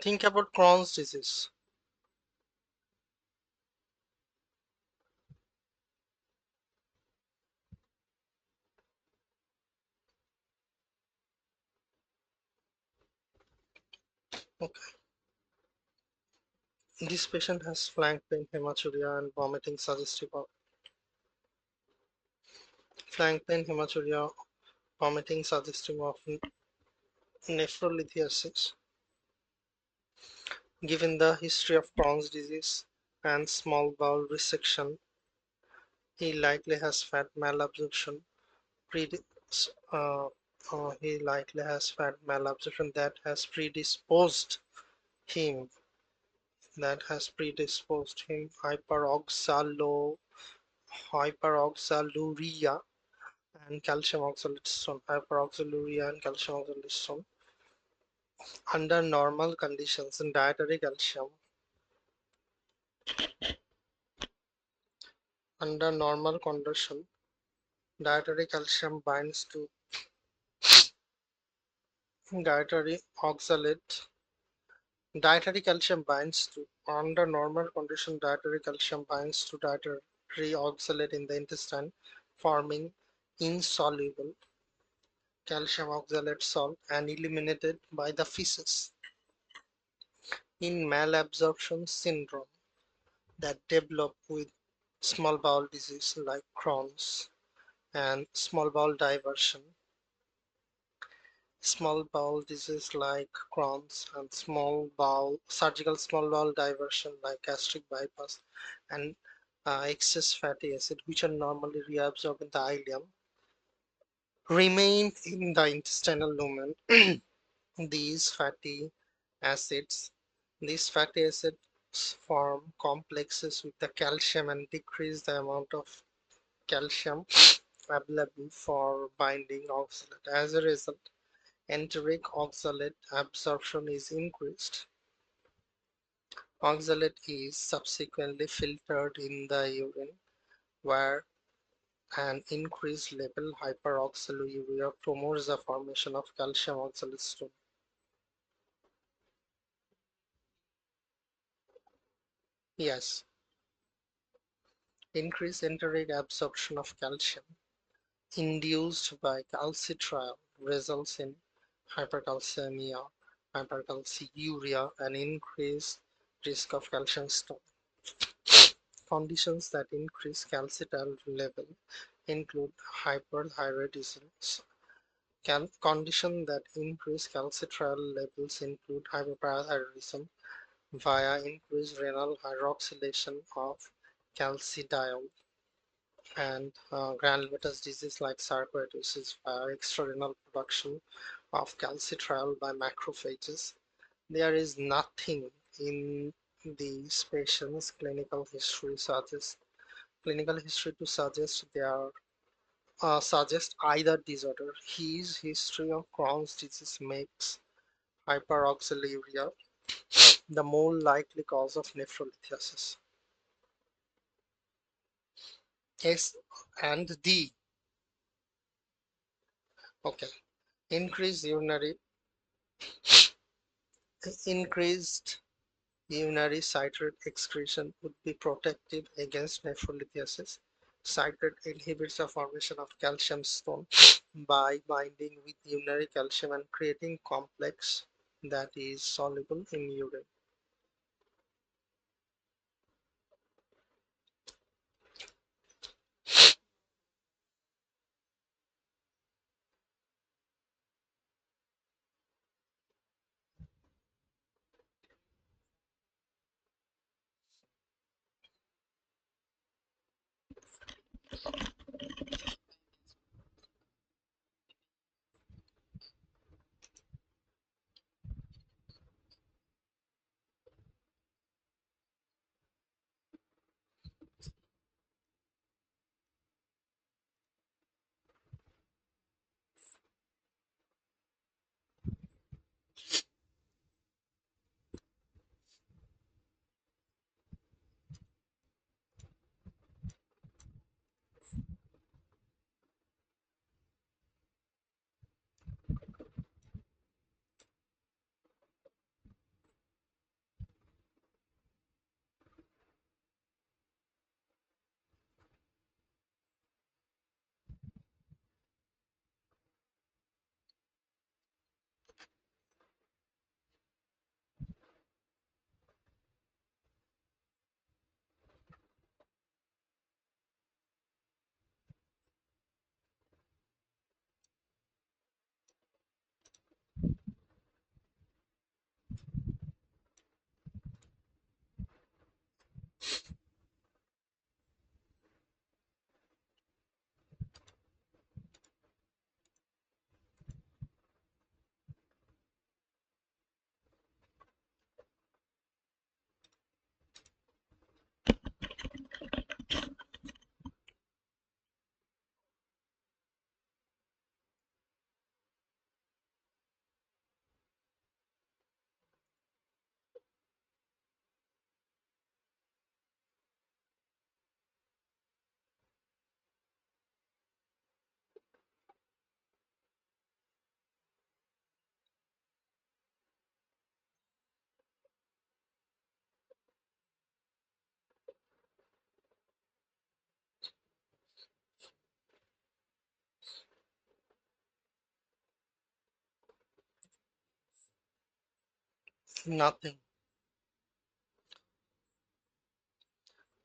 Think about Crohn's disease. Okay. This patient has flank pain, hematuria, and vomiting suggestive of flank pain, hematuria, vomiting suggestive of nephrolithiasis. Given the history of Crohn's disease and small bowel resection, he likely has fat malabsorption. Predi- uh, he likely has fat malabsorption him that has predisposed him hyperoxaluria and calcium oxalate stone. Hyperoxaluria and calcium oxalate stone. Under normal conditions, in under normal condition, dietary calcium binds to dietary oxalate. Dietary calcium binds to under normal condition. Dietary calcium binds to dietary oxalate in the intestine, forming insoluble calcium oxalate salt and eliminated by the feces. In malabsorption syndrome that develop with small bowel disease like Crohn's and small bowel disease like Crohn's and small bowel diversion like gastric bypass and excess fatty acid, which are normally reabsorbed in the ileum, remain in the intestinal lumen. these fatty acids these fatty acids form complexes with the calcium and decrease the amount of calcium available for binding oxalate. As a result, enteric oxalate absorption is increased. Oxalate is subsequently filtered in the urine, where an increased level hyperoxaluria promotes the formation of calcium oxalate stone. Yes, increased enteric absorption of calcium induced by calcitriol results in hypercalcemia, hypercalciuria, and increased risk of calcium stone. Conditions that increase calcitriol level include hyperthyroidism. Conditions that increase calcitriol levels include hyperparathyroidism via increased renal hydroxylation of calcidiol and granulomatous disease like sarcoidosis via extrarenal production of calcitriol by macrophages. There is nothing in these patients' clinical history to suggest their suggest either disorder. His history of Crohn's disease makes hyperoxaluria the more likely cause of nephrolithiasis. S and D. Okay. Increased urinary increased urinary citrate excretion would be protective against nephrolithiasis. Citrate inhibits the formation of calcium stone by binding with urinary calcium and creating complex that is soluble in urine. Nothing.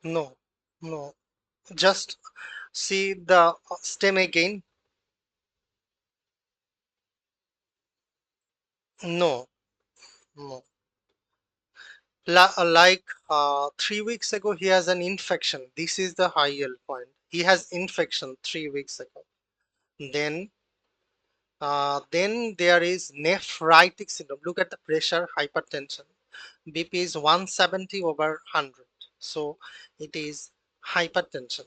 No, no. Just see the stem again. No, no. Like 3 weeks ago, he has an infection. This is the high yield point. He has infection 3 weeks ago. Then, then there is nephritic syndrome. Look at the pressure, hypertension. BP is 170 over 100. So it is hypertension.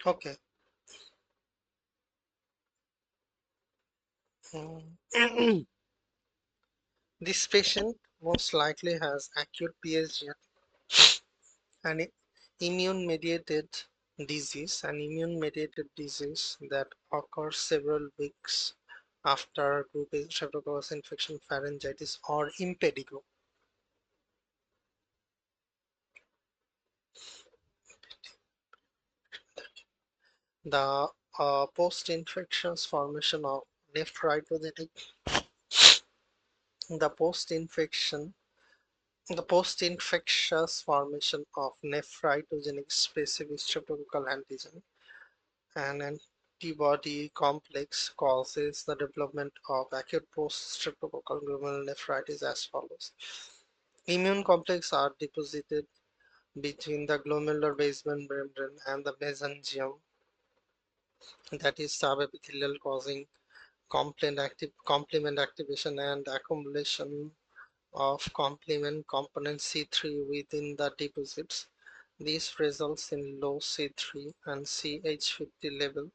Okay. Mm. This patient most likely has acute PSG and immune mediated immune mediated disease that occurs several weeks after group streptococcus infection, pharyngitis, or impetigo. The post-infectious formation of nephritogenic the post-infection the post-infectious formation of nephritogenic specific streptococcal antigen, an antibody complex, causes the development of acute post-streptococcal glomerulonephritis as follows. Immune complexes are deposited between the glomerular basement membrane and the mesangium, that is subepithelial, causing complement activation and accumulation of complement component C3 within the deposits. This results in low C3 and CH50 level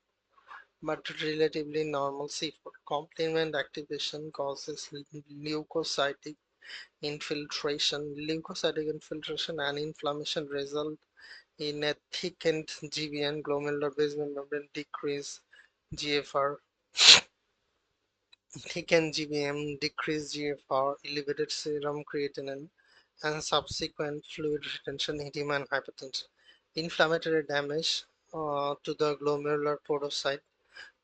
but relatively normal C4. Complement activation causes leukocytic infiltration and inflammation result in a thickened GBM, glomerular basement membrane decrease GFR, thickened GBM, decreased GFR, elevated serum creatinine, and subsequent fluid retention, edema, and hypertension. Inflammatory damage to the glomerular podocyte.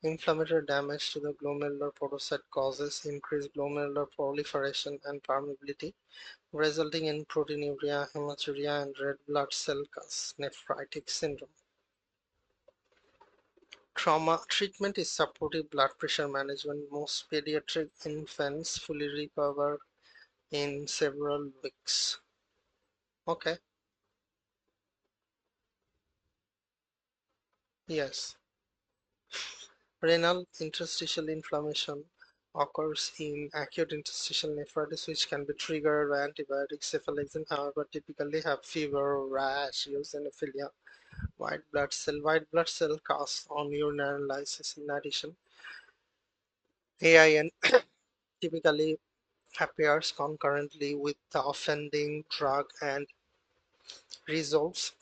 Inflammatory damage to the glomerular podocyte causes increased glomerular proliferation and permeability, resulting in proteinuria, hematuria, and red blood cell nephritic syndrome. Trauma treatment is supportive blood pressure management. Most pediatric infants fully recover in several weeks. Okay, yes. Renal interstitial inflammation occurs in acute interstitial nephritis, which can be triggered by antibiotics. Cephalexin, however, typically have fever, rash, eosinophilia, white blood cell cast on urinary analysis. In addition, AIN typically appears concurrently with the offending drug resolves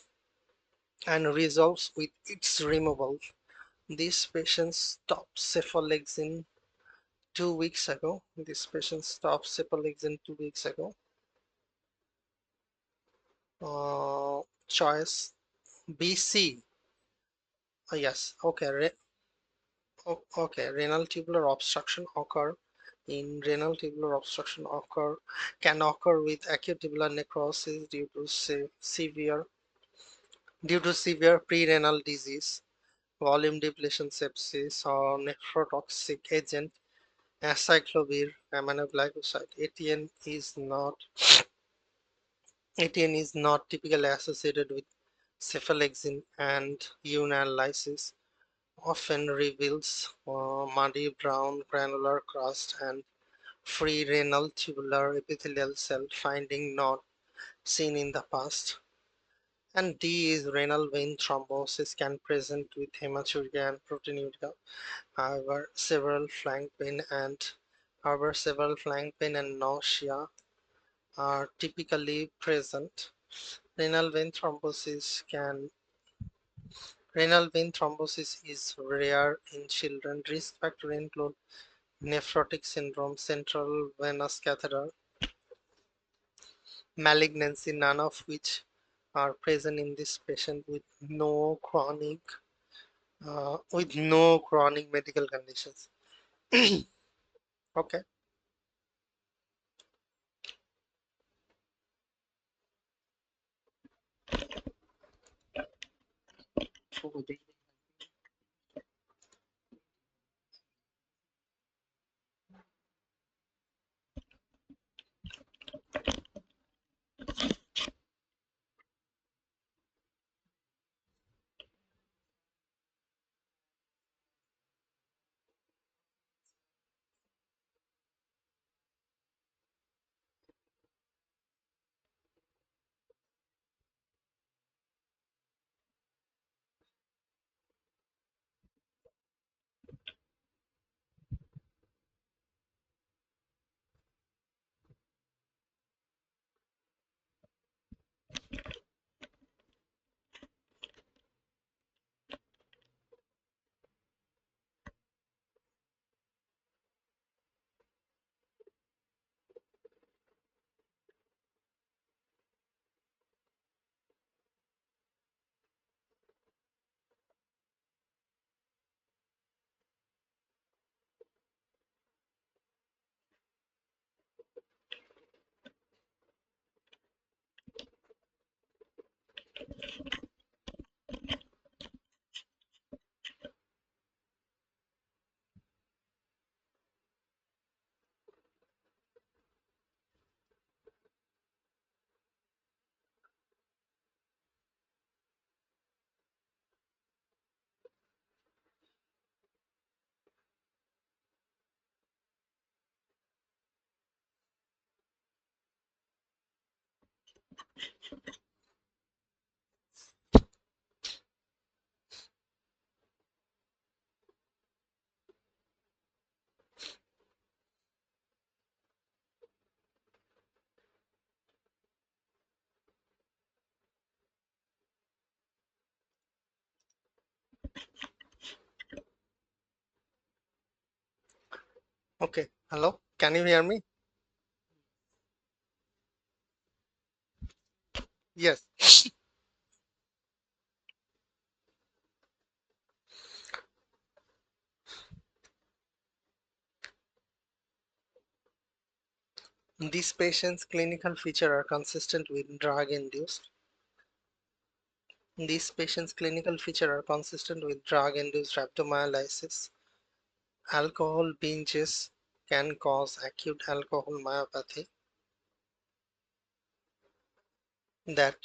resolves with its removal. These patients stopped cephalexin 2 weeks ago. This patient stopped cephalexin 2 weeks ago. Choice BC. Yes. Okay. Okay. Renal tubular obstruction occur. In renal tubular obstruction can occur with acute tubular necrosis due to severe pre-renal disease, volume depletion sepsis, or nephrotoxic agent acyclovir aminoglycoside. ATN is not typically associated with cephalexin, and urinalysis often reveals muddy brown granular crust and free renal tubular epithelial cell, finding not seen in the past. And D is renal vein thrombosis, can present with hematuria and proteinuria. However, several flank pain and nausea are typically present. Renal vein thrombosis can Renal vein thrombosis is rare in children. Risk factors include nephrotic syndrome, central venous catheter, malignancy, none of which are present in this patient with no chronic medical conditions. Okay. Okay. Hello. Can you hear me? Yes. These patients' clinical features are consistent with drug-induced. These patients' clinical features are consistent with drug-induced rhabdomyolysis. Alcohol binges can cause acute alcohol myopathy that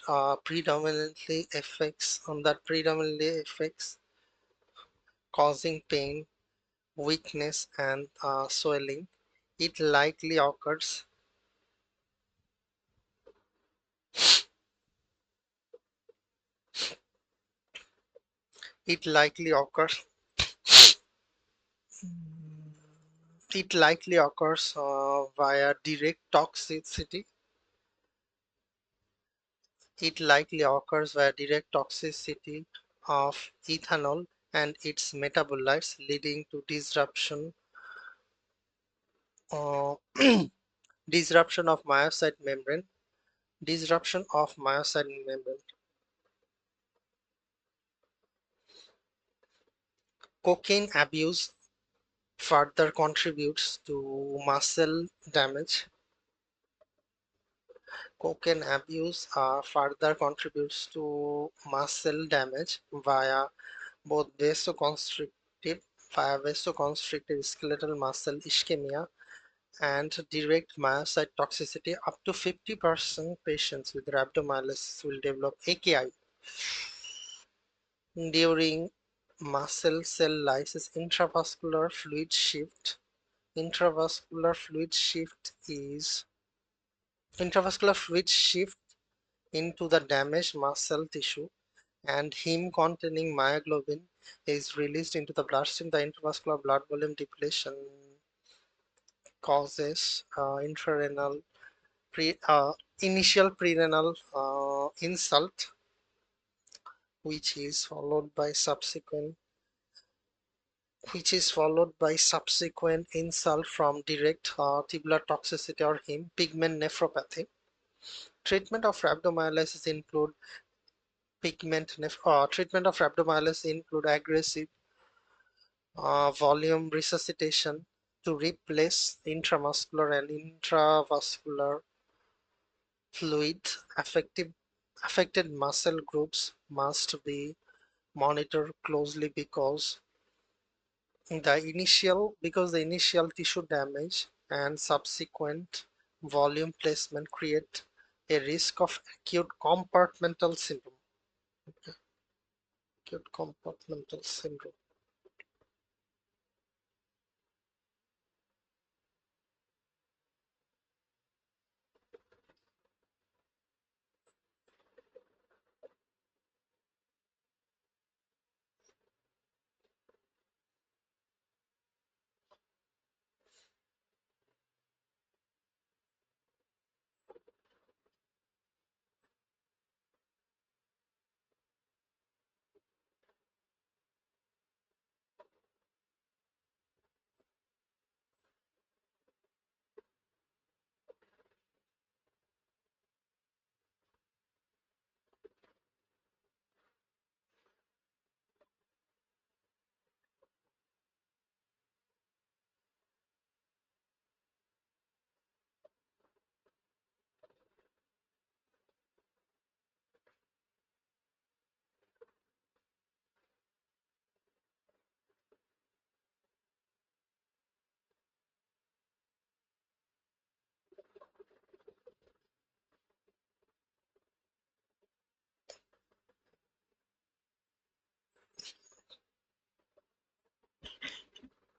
predominantly affects causing pain, weakness, and swelling. It likely occurs. It likely occurs. It likely occurs via direct toxicity. It likely occurs via direct toxicity of ethanol and its metabolites, leading to uh, disruption of myocyte membrane. Disruption of myocyte membrane. Cocaine abuse further contributes to muscle damage. Cocaine abuse further contributes to muscle damage both vasoconstrictive vasoconstrictive skeletal muscle ischemia and direct myocyte toxicity. Up to 50% patients with rhabdomyolysis will develop AKI during muscle cell lysis. Intravascular fluid shift into the damaged muscle tissue, and heme containing myoglobin is released into the bloodstream. The intravascular blood volume depletion causes pre, uh, initial prerenal insult, which is followed by subsequent insult from direct tubular toxicity or heme pigment nephropathy. Treatment of rhabdomyolysis include treatment of rhabdomyolysis include aggressive volume resuscitation to replace intramuscular and intravascular fluid. Affected muscle groups must be monitored closely because the initial tissue damage and subsequent volume placement create a risk of acute compartmental syndrome. Acute compartmental syndrome.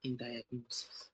in diagnosis.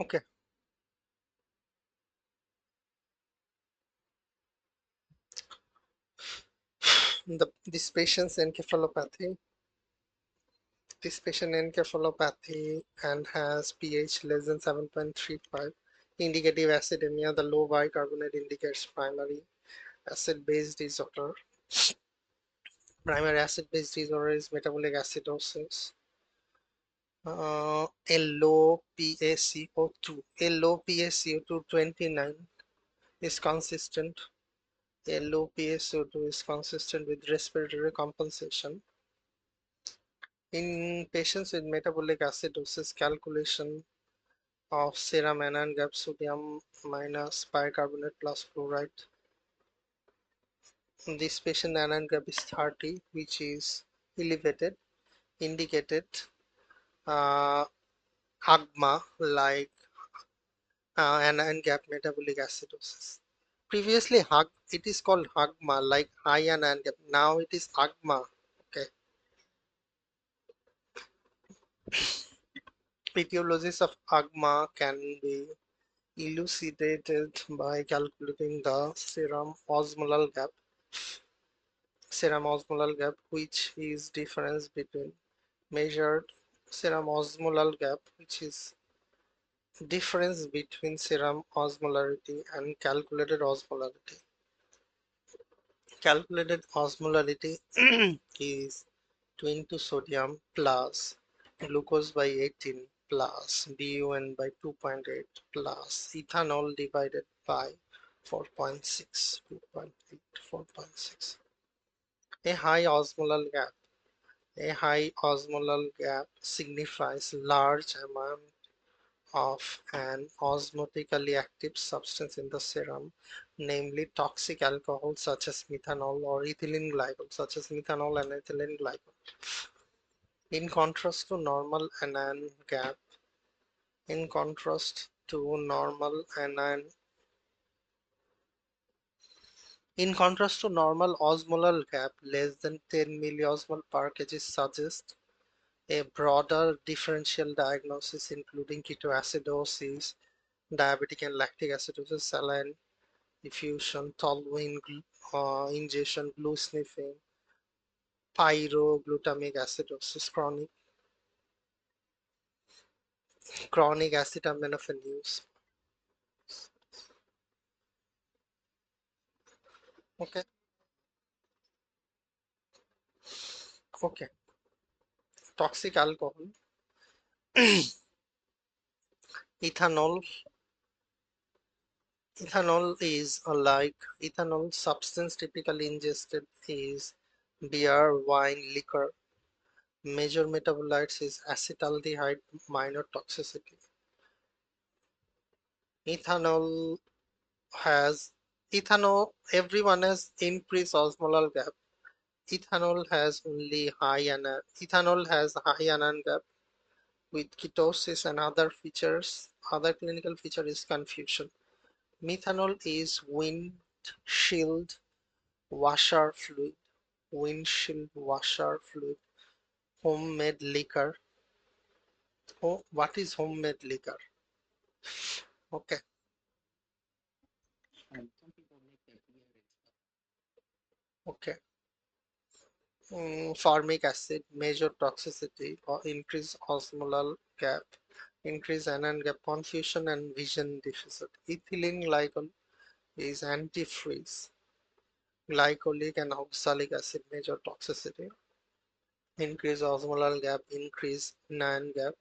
Okay, this patient's encephalopathy. This patient encephalopathy and has pH less than 7.35. Indicative acidemia. The low bicarbonate indicates acid-base disorder. Primary acid-base disorder is metabolic acidosis. A low PaCO2. A low PaCO2 29 is consistent. A low PaCO2 is consistent with respiratory compensation. In patients with metabolic acidosis, calculation of serum anion gap sodium minus bicarbonate plus fluoride. This patient anion gap is 30, which is elevated, indicated uh, AGMA like anion gap metabolic acidosis. Previously, it is called AGMA like high anion gap. Now it is AGMA. Okay. Etiologies of AGMA can be elucidated by calculating the serum osmolar gap, which is difference between measured serum osmolar gap, which is difference between serum osmolarity and calculated osmolarity. Calculated osmolarity is 20 sodium plus glucose by 18 plus BUN by 2.8 plus ethanol divided by 4.6, 2.8, 4.6. A high osmolar gap. A high osmolar gap signifies large amount of an osmotically active substance in the serum, namely toxic alcohol such as methanol or ethylene glycol, such as methanol and ethylene glycol. In contrast to normal anion gap, in contrast to normal anion, in contrast to normal osmolar gap, less than 10 milliosmol per kg suggests a broader differential diagnosis including ketoacidosis, diabetic and lactic acidosis, saline diffusion, toluene ingestion, blue sniffing, pyroglutamic acidosis, chronic acetaminophen use. Okay, okay. Toxic alcohol, ethanol. Ethanol is like ethanol substance typically ingested is beer, wine, liquor. Major metabolites is acetaldehyde, minor toxicity. Ethanol has everyone has increased osmolar gap. Ethanol has high anion gap with ketosis and other features. Other clinical feature is confusion. Methanol is windshield washer fluid. Windshield washer fluid. Homemade liquor. Oh, what is homemade liquor? Okay, Some people make their beer and stuff. okay. Formic acid, major toxicity or increased osmolar gap, increased anion gap, confusion and vision deficit. Ethylene glycol is antifreeze. Glycolic and oxalic acid, major toxicity. Increased osmolar gap, increased anion gap,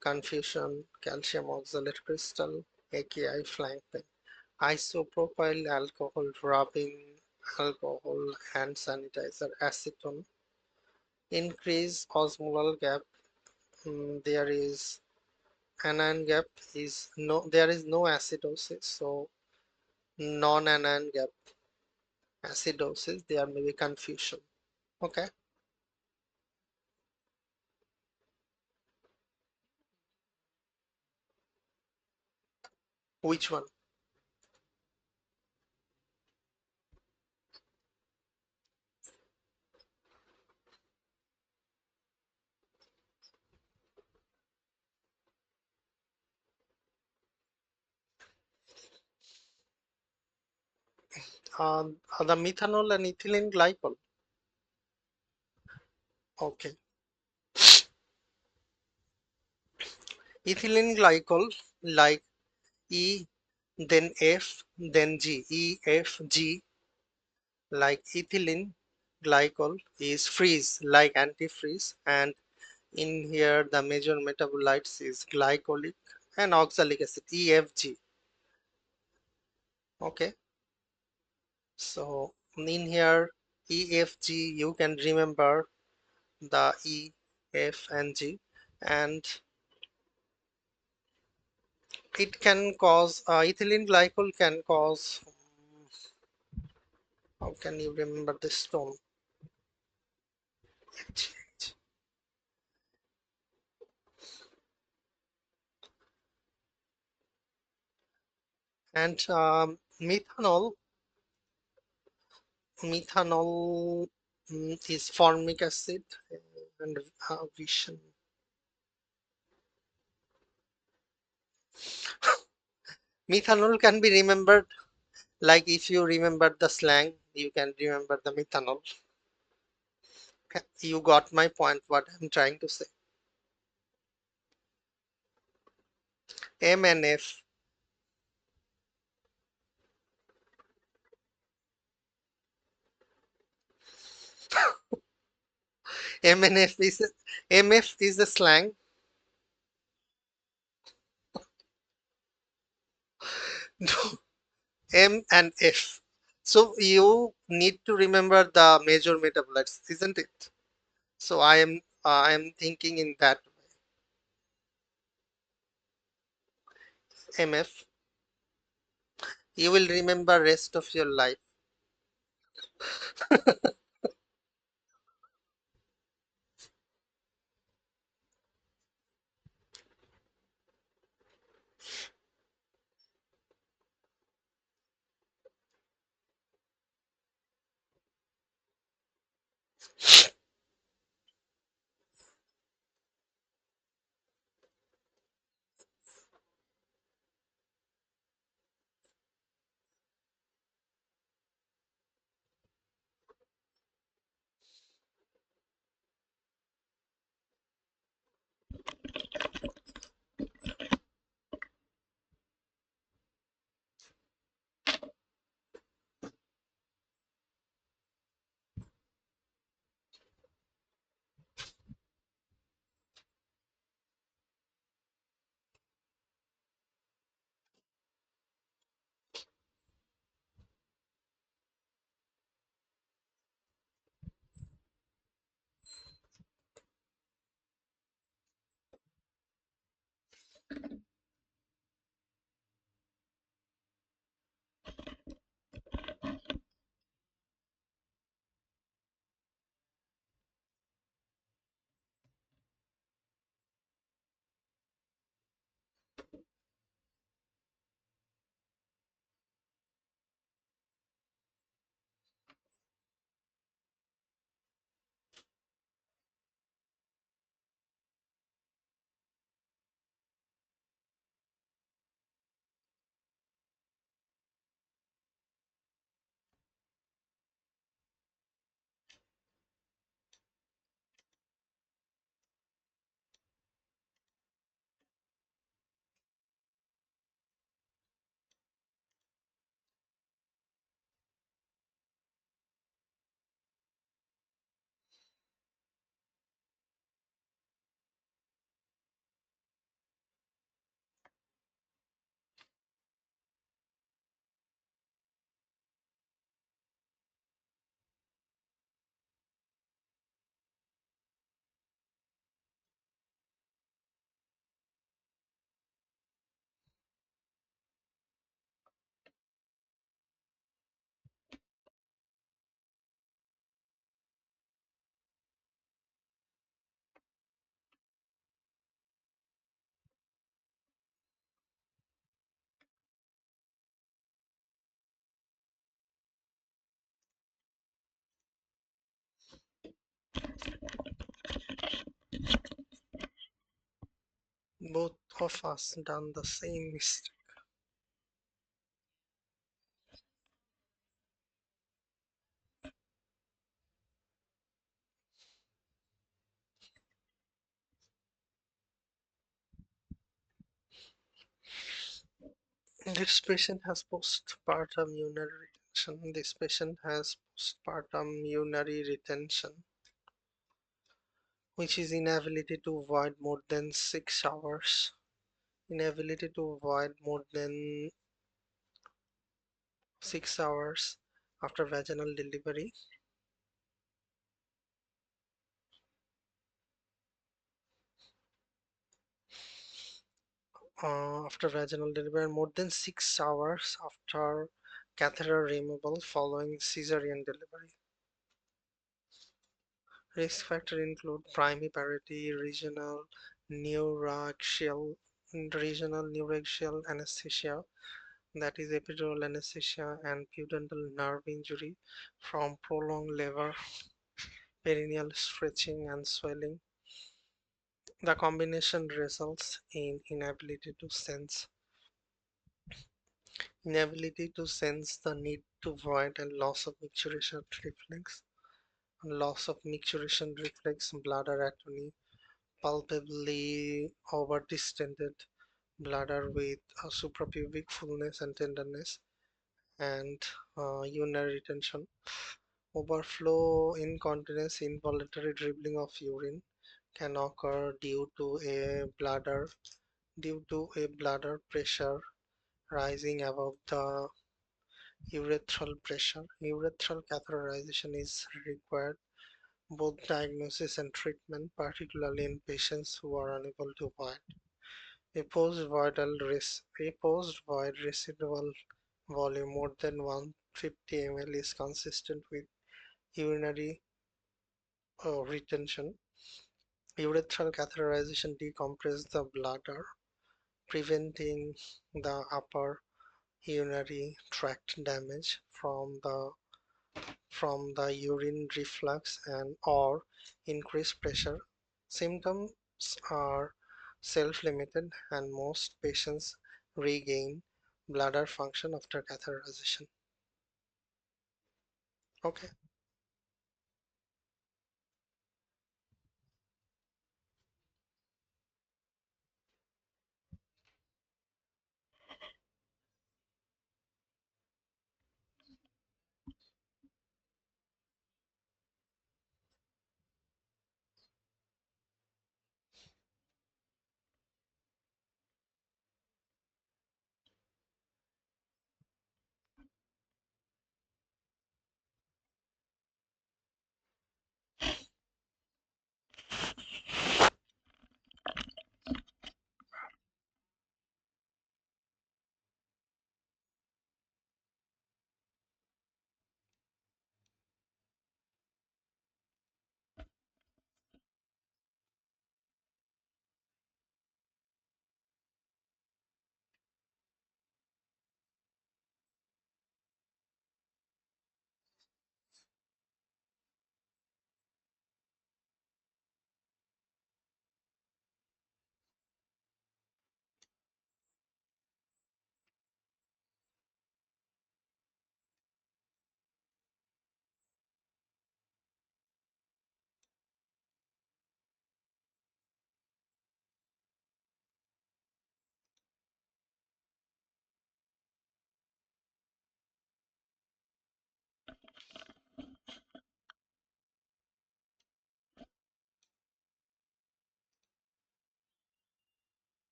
confusion, calcium oxalate crystal, AKI flank pain. Isopropyl alcohol, rubbing alcohol, hand sanitizer, acetone. Increased osmolar gap. There is anion gap is no, there is no acidosis, so non-anion gap acidosis, there may be confusion. Okay, which one? The methanol and ethylene glycol. Okay, ethylene glycol like E, then F, then G. E, F, G like ethylene glycol is freeze like antifreeze, and in here the major metabolites is glycolic and oxalic acid, EFG. Okay, so in here EFG you can remember the E, F and G, and it can cause ethylene glycol can cause how can you remember this stone? And methanol is formic acid and vision. Methanol can be remembered like if you remember the slang, you can remember the methanol. You got my point, what I'm trying to say. M and F. M and F is MF is the slang. M and F. So you need to remember the major metabolites, isn't it? So I am thinking in that MF. You will remember rest of your life. Both of us done the same mistake. This patient has postpartum urinary retention. This patient has postpartum urinary retention, which is inability to void more than 6 hours. Inability to void more than 6 hours after vaginal delivery. After vaginal delivery, and more than 6 hours after catheter removal following cesarean delivery. Risk factors include primary neuraxial, regional neuraxial anesthesia, that is epidural anesthesia, and pudendal nerve injury from prolonged labor, perineal stretching and swelling. The combination results in inability to sense the need to void, and loss of micturition reflex, bladder atony, palpably overdistended, bladder with suprapubic fullness and tenderness, and urinary retention. Overflow incontinence, involuntary dribbling of urine can occur due to a bladder pressure rising above the urethral pressure. Urethral catheterization is required, both diagnosis and treatment, particularly in patients who are unable to void. A post-void residual volume more than 150 ml is consistent with urinary retention. Urethral catheterization decompresses the bladder, preventing the upper urinary tract damage from the urine reflux and or increased pressure. Symptoms are self-limited and most patients regain bladder function after catheterization. Okay.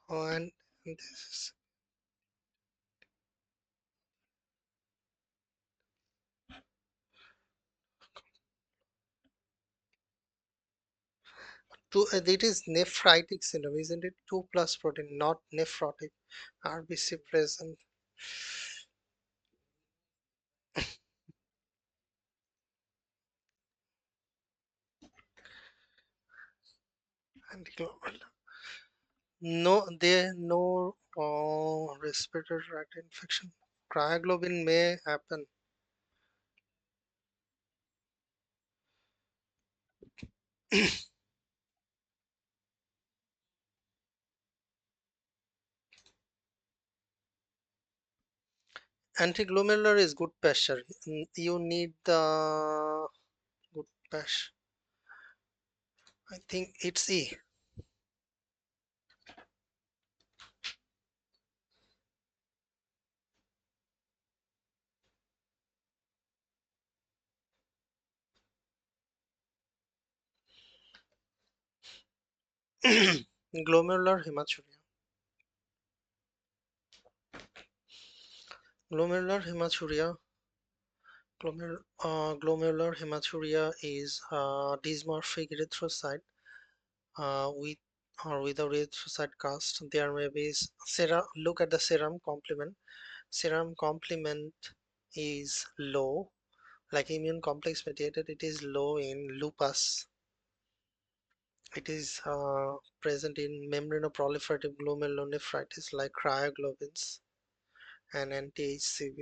And this is it is nephritic syndrome, isn't it? 2 plus protein, not nephrotic. RBC present. And no respiratory tract infection. Cryoglobin may happen. Antiglomerular is good pressure. You need the good pressure. I think it's E. Glomerular hematuria. Glomerular hematuria. Glomerular hematuria is a dysmorphic erythrocyte with or without erythrocyte cast. There may be serum. Look at the serum complement. Serum complement is low, like immune complex mediated. It is low in lupus. It is present in membranoproliferative glomerulonephritis like cryoglobins and anti-HCV,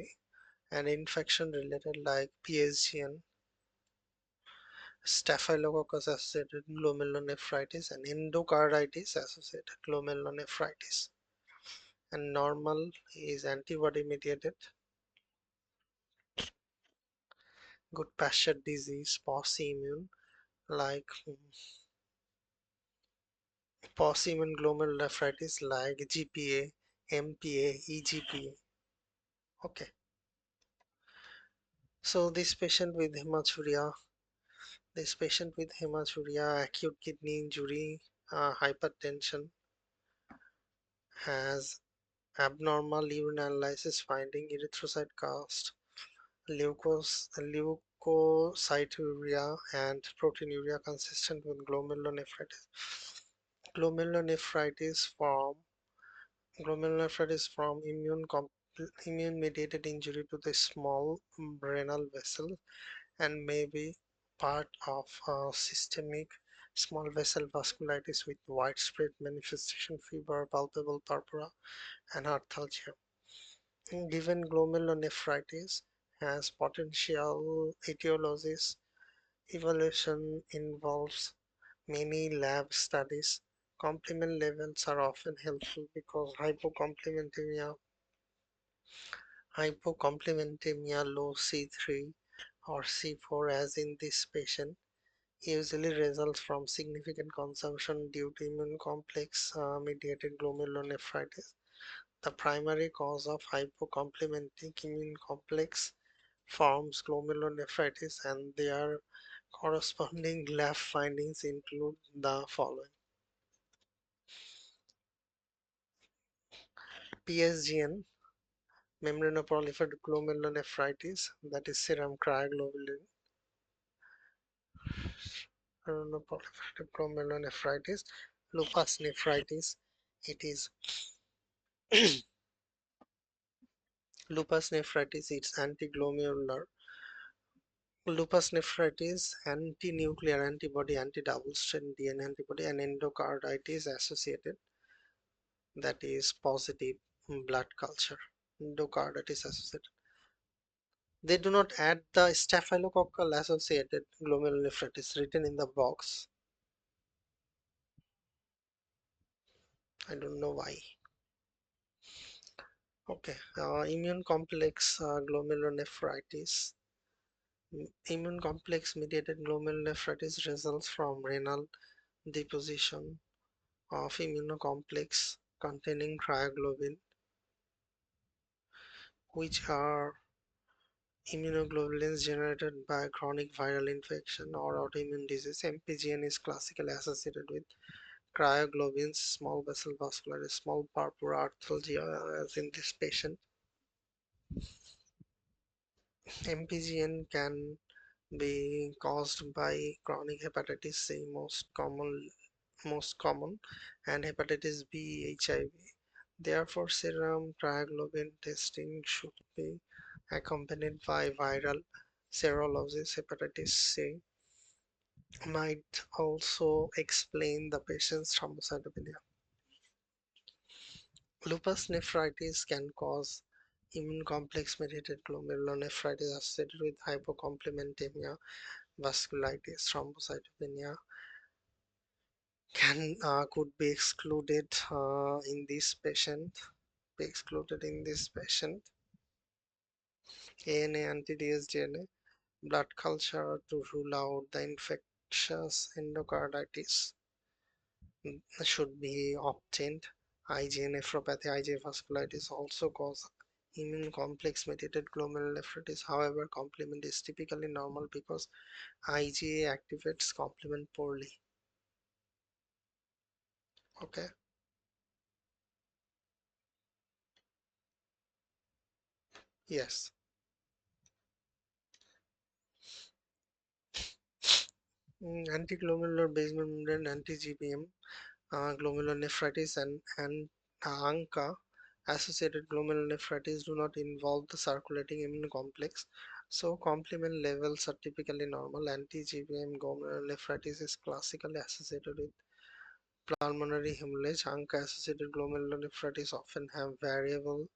and infection related like PSGN, Staphylococcus associated glomerulonephritis, and endocarditis associated glomerulonephritis. And normal is antibody mediated. Good pasture disease, posse immune like posse immune glomerulonephritis like GPA, MPA, EGPA. Okay, so this patient with hematuria, acute kidney injury, hypertension, has abnormal urine analysis finding erythrocyte cast, leukocyturia, and proteinuria consistent with glomerulonephritis. Glomerulonephritis from immune mediated injury to the small renal vessel and may be part of systemic small vessel vasculitis with widespread manifestation, fever, palpable purpura, and arthalgia. Given glomerulonephritis has potential etiologies, evaluation involves many lab studies. Complement levels are often helpful because hypocomplementemia low C3 or C4 as in this patient usually results from significant consumption due to immune complex mediated glomerulonephritis. The primary cause of hypocomplementic immune complex forms glomerulonephritis, and their corresponding lab findings include the following: PSGN, membranoproliferative glomerulonephritis, that is serum cryoglobulin, membranoproliferative glomerulonephritis, lupus nephritis, it is lupus nephritis, it's antiglomerular. Lupus nephritis, anti-nuclear antibody, anti-double strand DNA antibody, and endocarditis associated, that is positive blood culture. Endocarditis associated. They do not add the staphylococcal associated glomerulonephritis written in the box. I don't know why. Okay, immune complex glomerulonephritis. Immune complex mediated glomerulonephritis results from renal deposition of immunocomplex containing cryoglobin, which are immunoglobulins generated by chronic viral infection or autoimmune disease. MPGN is classically associated with cryoglobins, small vessel vasculitis, small purpura arthalgia, as in this patient. MPGN can be caused by chronic hepatitis C, most common, and hepatitis B, HIV. Therefore, serum cryoglobin testing should be accompanied by viral serology. Hepatitis C might also explain the patient's thrombocytopenia. Lupus nephritis can cause immune complex mediated glomerulonephritis associated with hypocomplementemia, vasculitis, thrombocytopenia could be excluded in this patient. Be excluded in this patient. ANA anti-DSDNA blood culture to rule out the infectious endocarditis should be obtained. IgA nephropathy, IgA vasculitis also cause immune complex mediated glomerulonephritis. However, complement is typically normal because IgA activates complement poorly. Okay. Yes. Antiglomerular basement membrane, anti-GBM, glomerulonephritis, and ANCA associated glomerulonephritis do not involve the circulating immune complex, so complement levels are typically normal. Anti-GBM glomerulonephritis is classically associated with pulmonary hemorrhage. ANCA associated glomerulonephritis often have variable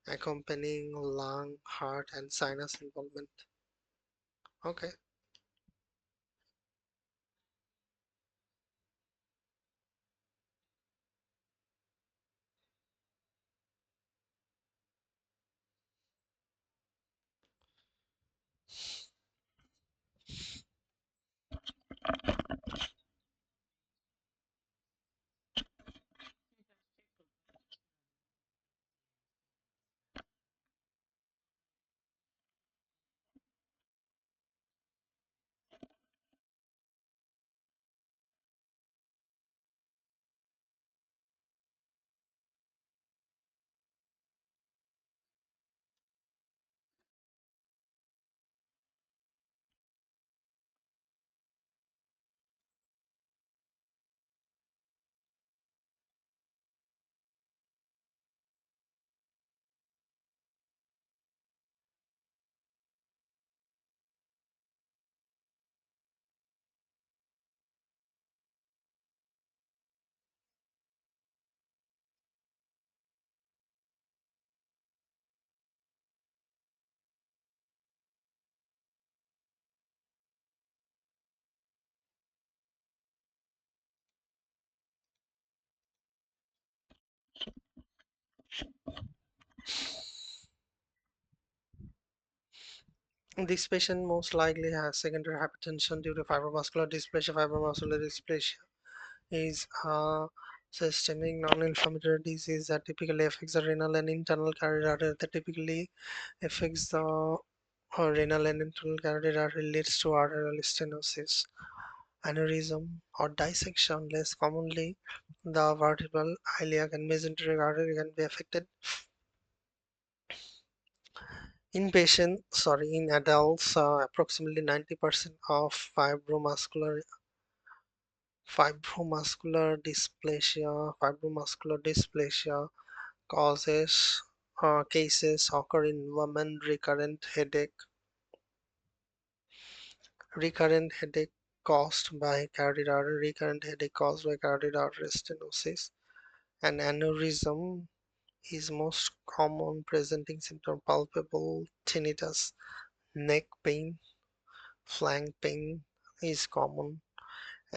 accompanying lung, heart, and sinus involvement. Okay. This patient most likely has secondary hypertension due to fibromuscular dysplasia. Fibromuscular dysplasia is a systemic non-inflammatory disease that typically affects the renal and internal carotid artery. That typically affects the renal and internal carotid artery, leads to arterial stenosis, aneurysm, or dissection. Less commonly, the vertebral, iliac, and mesenteric artery can be affected. In adults, approximately 90% of fibromuscular dysplasia causes cases occur in women. Recurrent headache caused by carotid artery stenosis, and aneurysm is most common. Presenting symptom palpable tinnitus, neck pain, flank pain is common,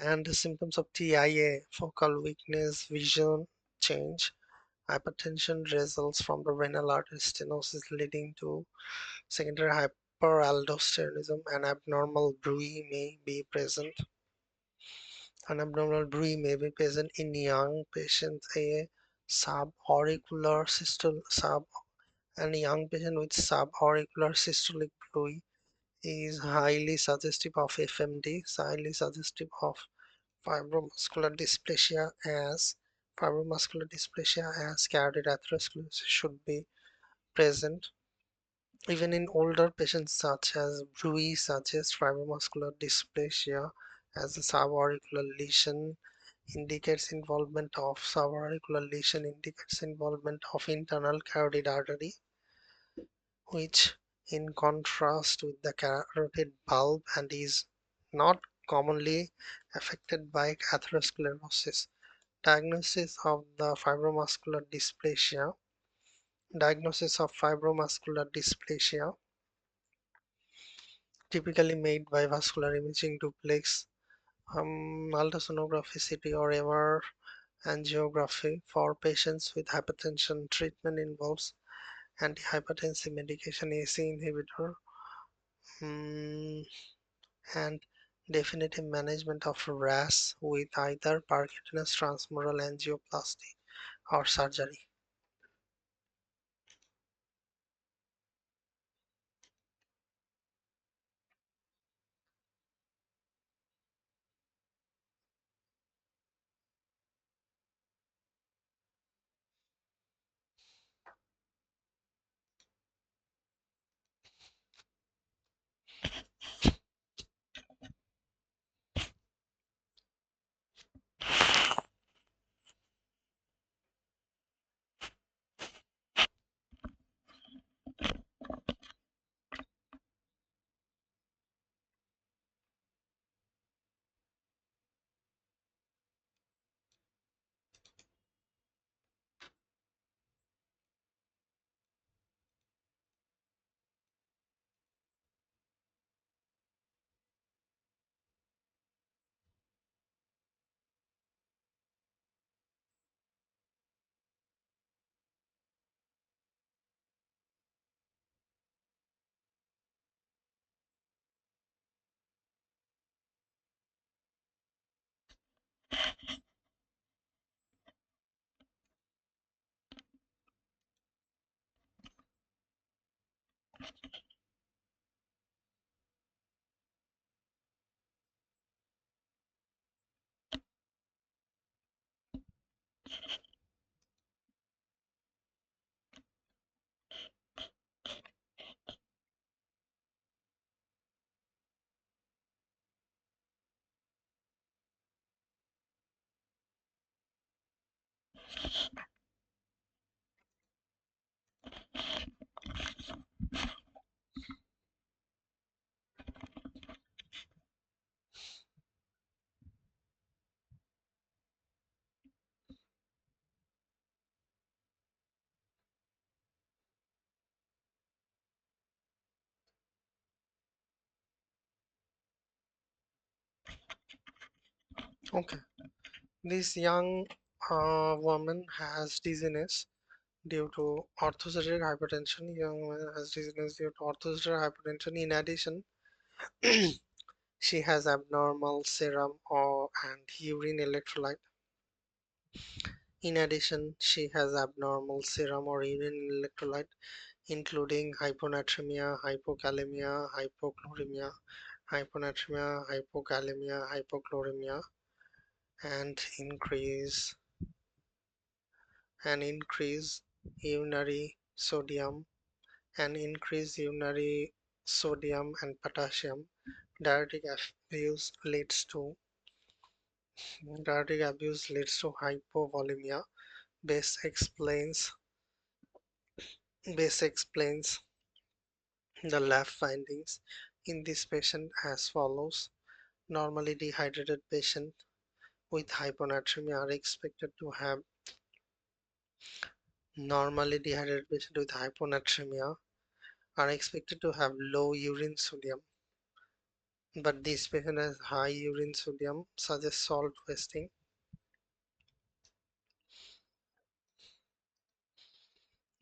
and the symptoms of TIA, focal weakness, vision change. Hypertension results from the renal artery stenosis leading to secondary hyperaldosteronism. An abnormal bruit may be present. In young patients. A subauricular systole sub and a young patient with subauricular systolic bruit is highly suggestive of FMD, highly suggestive of fibromuscular dysplasia as carotid atherosclerosis should be present. Even in older patients, such as Brui, suggests fibromuscular dysplasia as a subauricular lesion indicates involvement of internal carotid artery, which in contrast with the carotid bulb and is not commonly affected by atherosclerosis. Diagnosis of the fibromuscular dysplasia typically made by vascular imaging duplex ultrasonography, CT, or MR angiography. For patients with hypertension, treatment involves antihypertensive medication, ACE inhibitor, mm, and definitive management of RAS with either percutaneous transmural angioplasty or surgery. Okay, this young woman has dizziness due to orthostatic hypertension. Young woman has dizziness due to orthostatic hypertension. In addition, she has abnormal serum or and urine electrolyte. In addition, she has abnormal serum or urine electrolyte, including hyponatremia, hypokalemia, hypochloremia, hyponatremia, hypokalemia, hypochloremia, and increase urinary sodium and increase urinary sodium and potassium. Diuretic abuse leads to hypovolemia. This explains this explains the lab findings in this patient as follows. Normally dehydrated patient with hyponatremia are expected to have normally dehydrated patient with hyponatremia are expected to have low urine sodium, but this patient has high urine sodium, suggests salt wasting,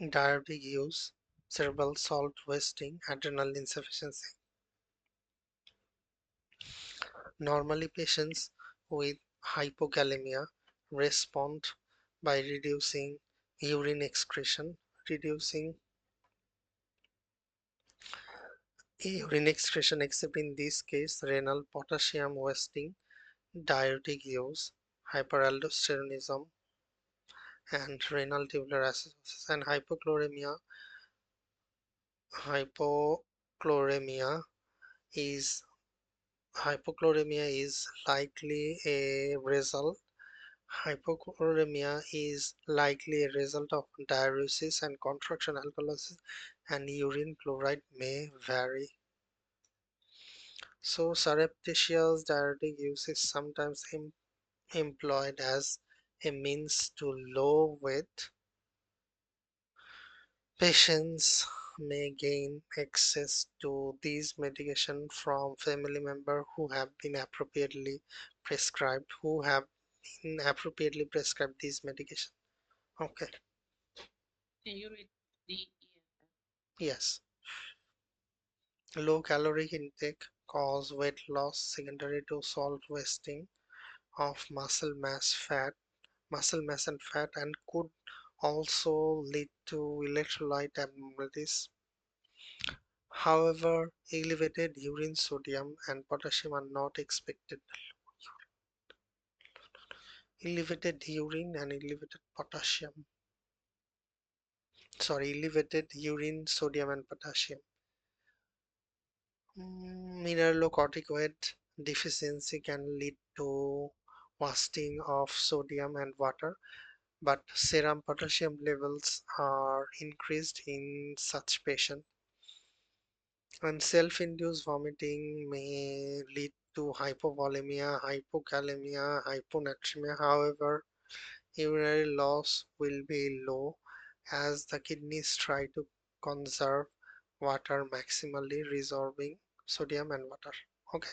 diuretic use, cerebral salt wasting, adrenal insufficiency. Normally patients with hypokalemia respond by reducing urine excretion, reducing urine excretion except in this case renal potassium wasting, diuretic use, hyperaldosteronism, and renal tubular acidosis. And hypochloremia is hypochloremia is likely a result Hypochloremia is likely a result of diuresis and contraction alkalosis, and urine chloride may vary. So surreptitious diuretic use is sometimes employed as a means to low weight patients may gain access to these medication from family member who have been appropriately prescribed these medication. Okay. Can you read the Yes. Low caloric intake cause weight loss secondary to salt wasting of muscle mass and fat, and could also lead to electrolyte abnormalities. However, elevated urine sodium and potassium are not expected. Elevated urine and elevated urine sodium and potassium. Mineralocorticoid deficiency can lead to wasting of sodium and water, but serum potassium levels are increased in such patients. And self-induced vomiting may lead to hypovolemia, hypokalemia, hyponatremia. However, urinary loss will be low as the kidneys try to conserve water, maximally resorbing sodium and water. Okay.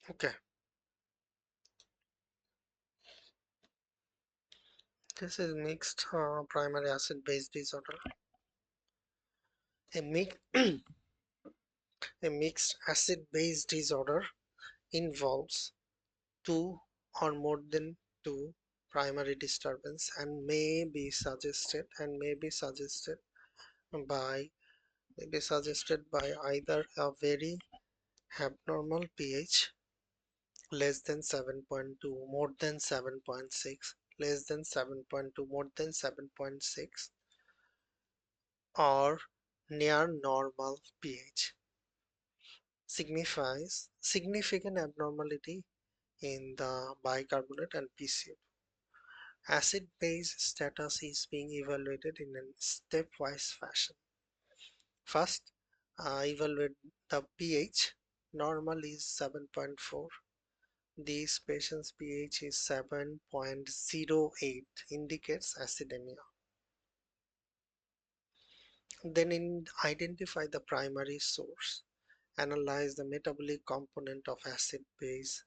Okay, this is mixed primary acid base disorder. A, mix, a mixed acid base disorder involves two or more than two primary disturbance and by may be suggested by either a very abnormal pH less than 7.2, more than 7.6, less than 7.2, more than 7.6, or near normal pH signifies significant abnormality in the bicarbonate and PCO. Acid base status is being evaluated in a stepwise fashion. First, evaluate the pH. Normal is 7.4. These patients' pH is 7.08, indicates acidemia. Then identify the primary source. Analyze the metabolic component of acid-base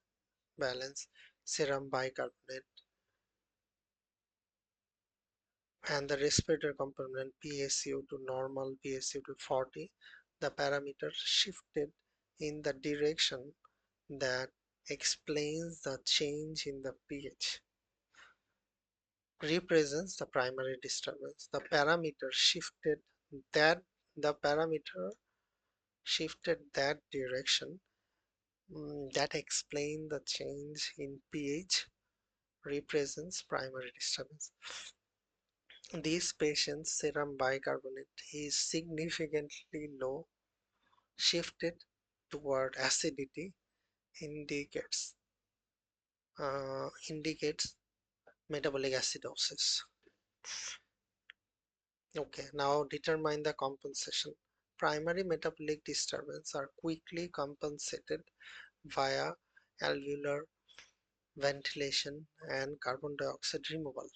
balance, serum bicarbonate, and the respiratory component PaCO to normal PaCO to 40. The parameter shifted in the direction that explains the change in the pH represents the primary disturbance. That the parameter shifted that direction that explain the change in pH represents primary disturbance. These patients' serum bicarbonate is significantly low, shifted toward acidity, indicates indicates metabolic acidosis. Okay, now determine the compensation. Primary metabolic disturbance are quickly compensated via alveolar ventilation and carbon dioxide removal.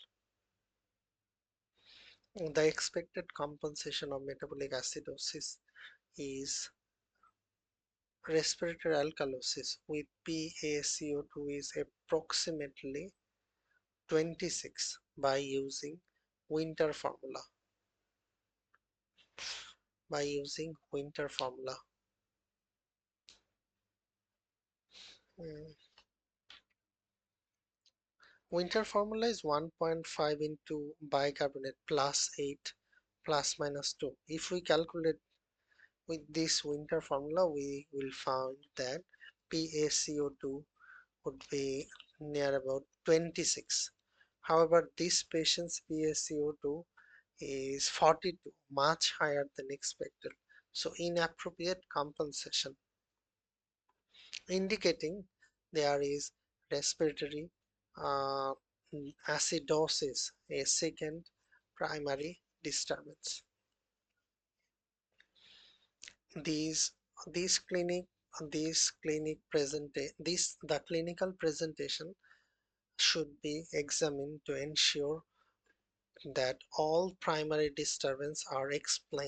The expected compensation of metabolic acidosis is respiratory alkalosis with PaCO2 is approximately 26 by using Winter formula. By using Winter formula. Mm, Winter formula is 1.5 into bicarbonate plus 8 plus minus 2. If we calculate with this Winter formula, we will find that PaCO2 would be near about 26. However, this patient's PaCO2 is 42, much higher than expected. So inappropriate compensation, indicating there is respiratory uh, acidosis, a second primary disturbance. These these clinic these clinic present this the clinical presentation should be examined to ensure that all primary disturbance are explained.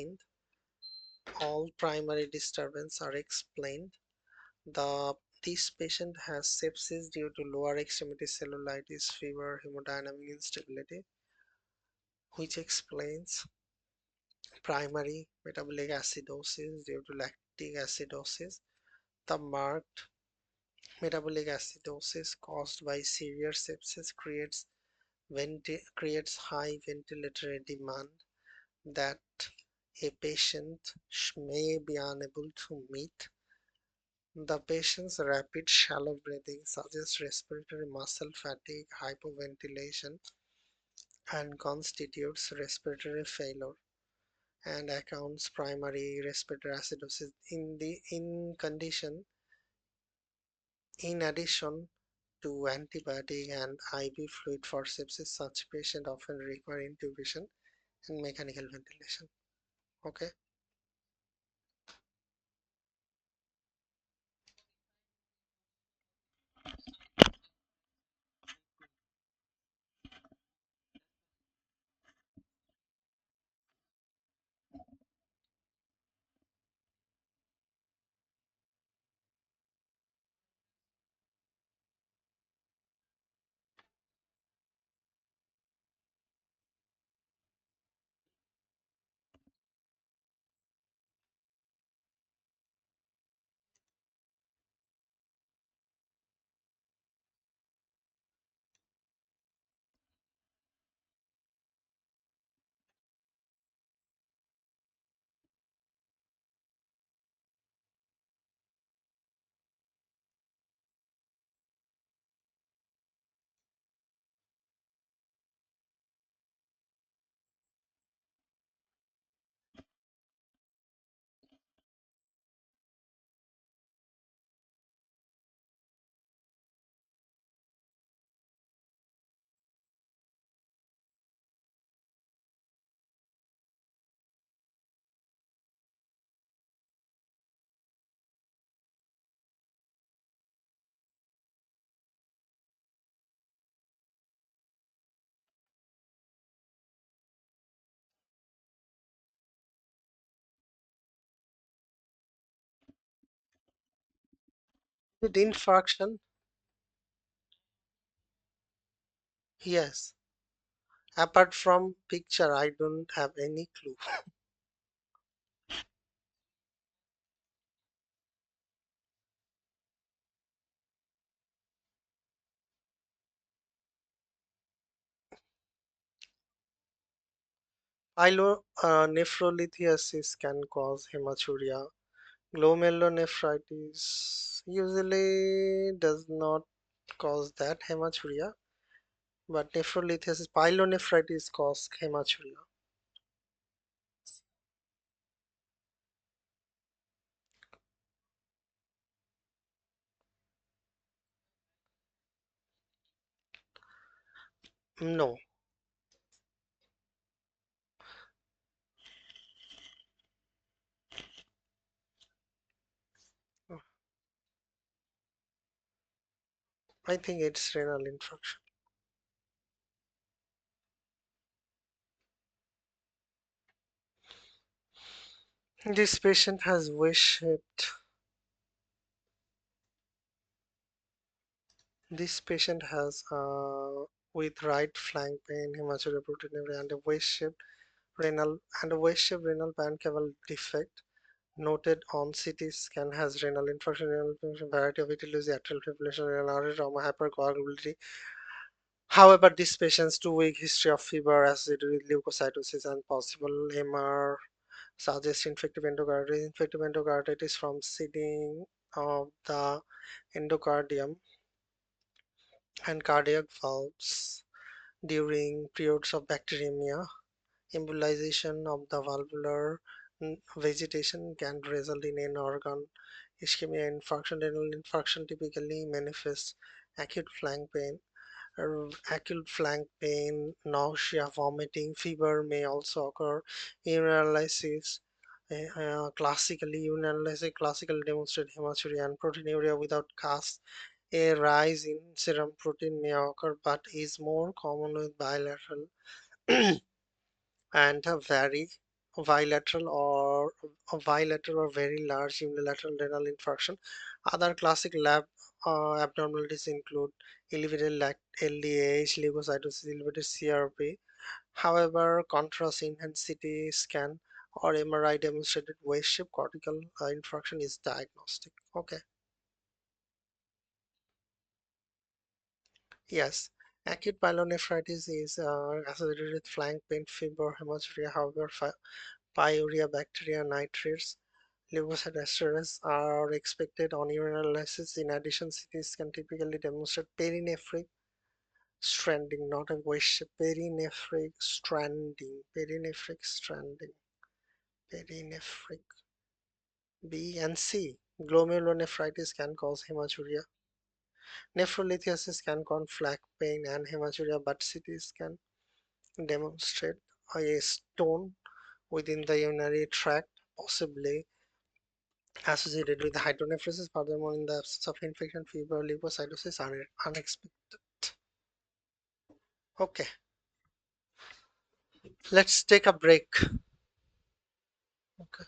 The this patient has sepsis due to lower extremity cellulitis, fever, hemodynamic instability, which explains primary metabolic acidosis due to lactic acidosis. The marked metabolic acidosis caused by severe sepsis creates high ventilatory demand that a patient may be unable to meet. The patient's rapid shallow breathing suggests respiratory muscle fatigue, hypoventilation, and constitutes respiratory failure and accounts primary respiratory acidosis. In addition to antibiotic and IV fluid for sepsis, such patients often require intubation and mechanical ventilation. Okay. With infarction, yes. Apart from picture, I don't have any clue. Nephrolithiasis can cause hematuria. Glomerulonephritis usually does not cause that hematuria, but nephrolithiasis, pyelonephritis cause hematuria. No, I think it's renal infection. This patient has V-shaped. This patient has with right flank pain, hematuria, proteinuria, and a V-shaped renal parenchymal defect noted on CT scan has renal infarction, variety of etiology, atrial fibrillation, renal artery trauma, hypercoagulability. However, this patient's 2 week history of fever associated with leukocytosis and possible MR suggests infective endocarditis. Infective endocarditis from seeding of the endocardium and cardiac valves during periods of bacteremia. Embolization of the valvular vegetation can result in an organ ischemia infarction. Renal infarction typically manifests acute flank pain, nausea, vomiting, fever may also occur. Urinalysis, classically demonstrate hematuria and proteinuria without cast. A rise in serum protein may occur, but is more common with bilateral and a very bilateral or very large unilateral renal infarction. Other classic lab abnormalities include elevated LDH, leukocytosis, elevated CRP. However, contrast enhanced CT scan or MRI demonstrated wave-shaped cortical infarction is diagnostic. Okay. Yes. Acute pyelonephritis is associated with flank pain, fever, hematuria. However, pyuria bacteria nitrates leukocytosis are expected on urinalysis. In addition, CTs can typically demonstrate perinephric stranding, not a wish, perinephric. B and C. Glomerulonephritis can cause hematuria. Nephrolithiasis can cause flank pain and hematuria, but CTs can demonstrate a stone within the urinary tract, possibly associated with hydronephrosis. Furthermore, in the absence of infection, fever, leukocytosis are unexpected. Okay, let's take a break. Okay.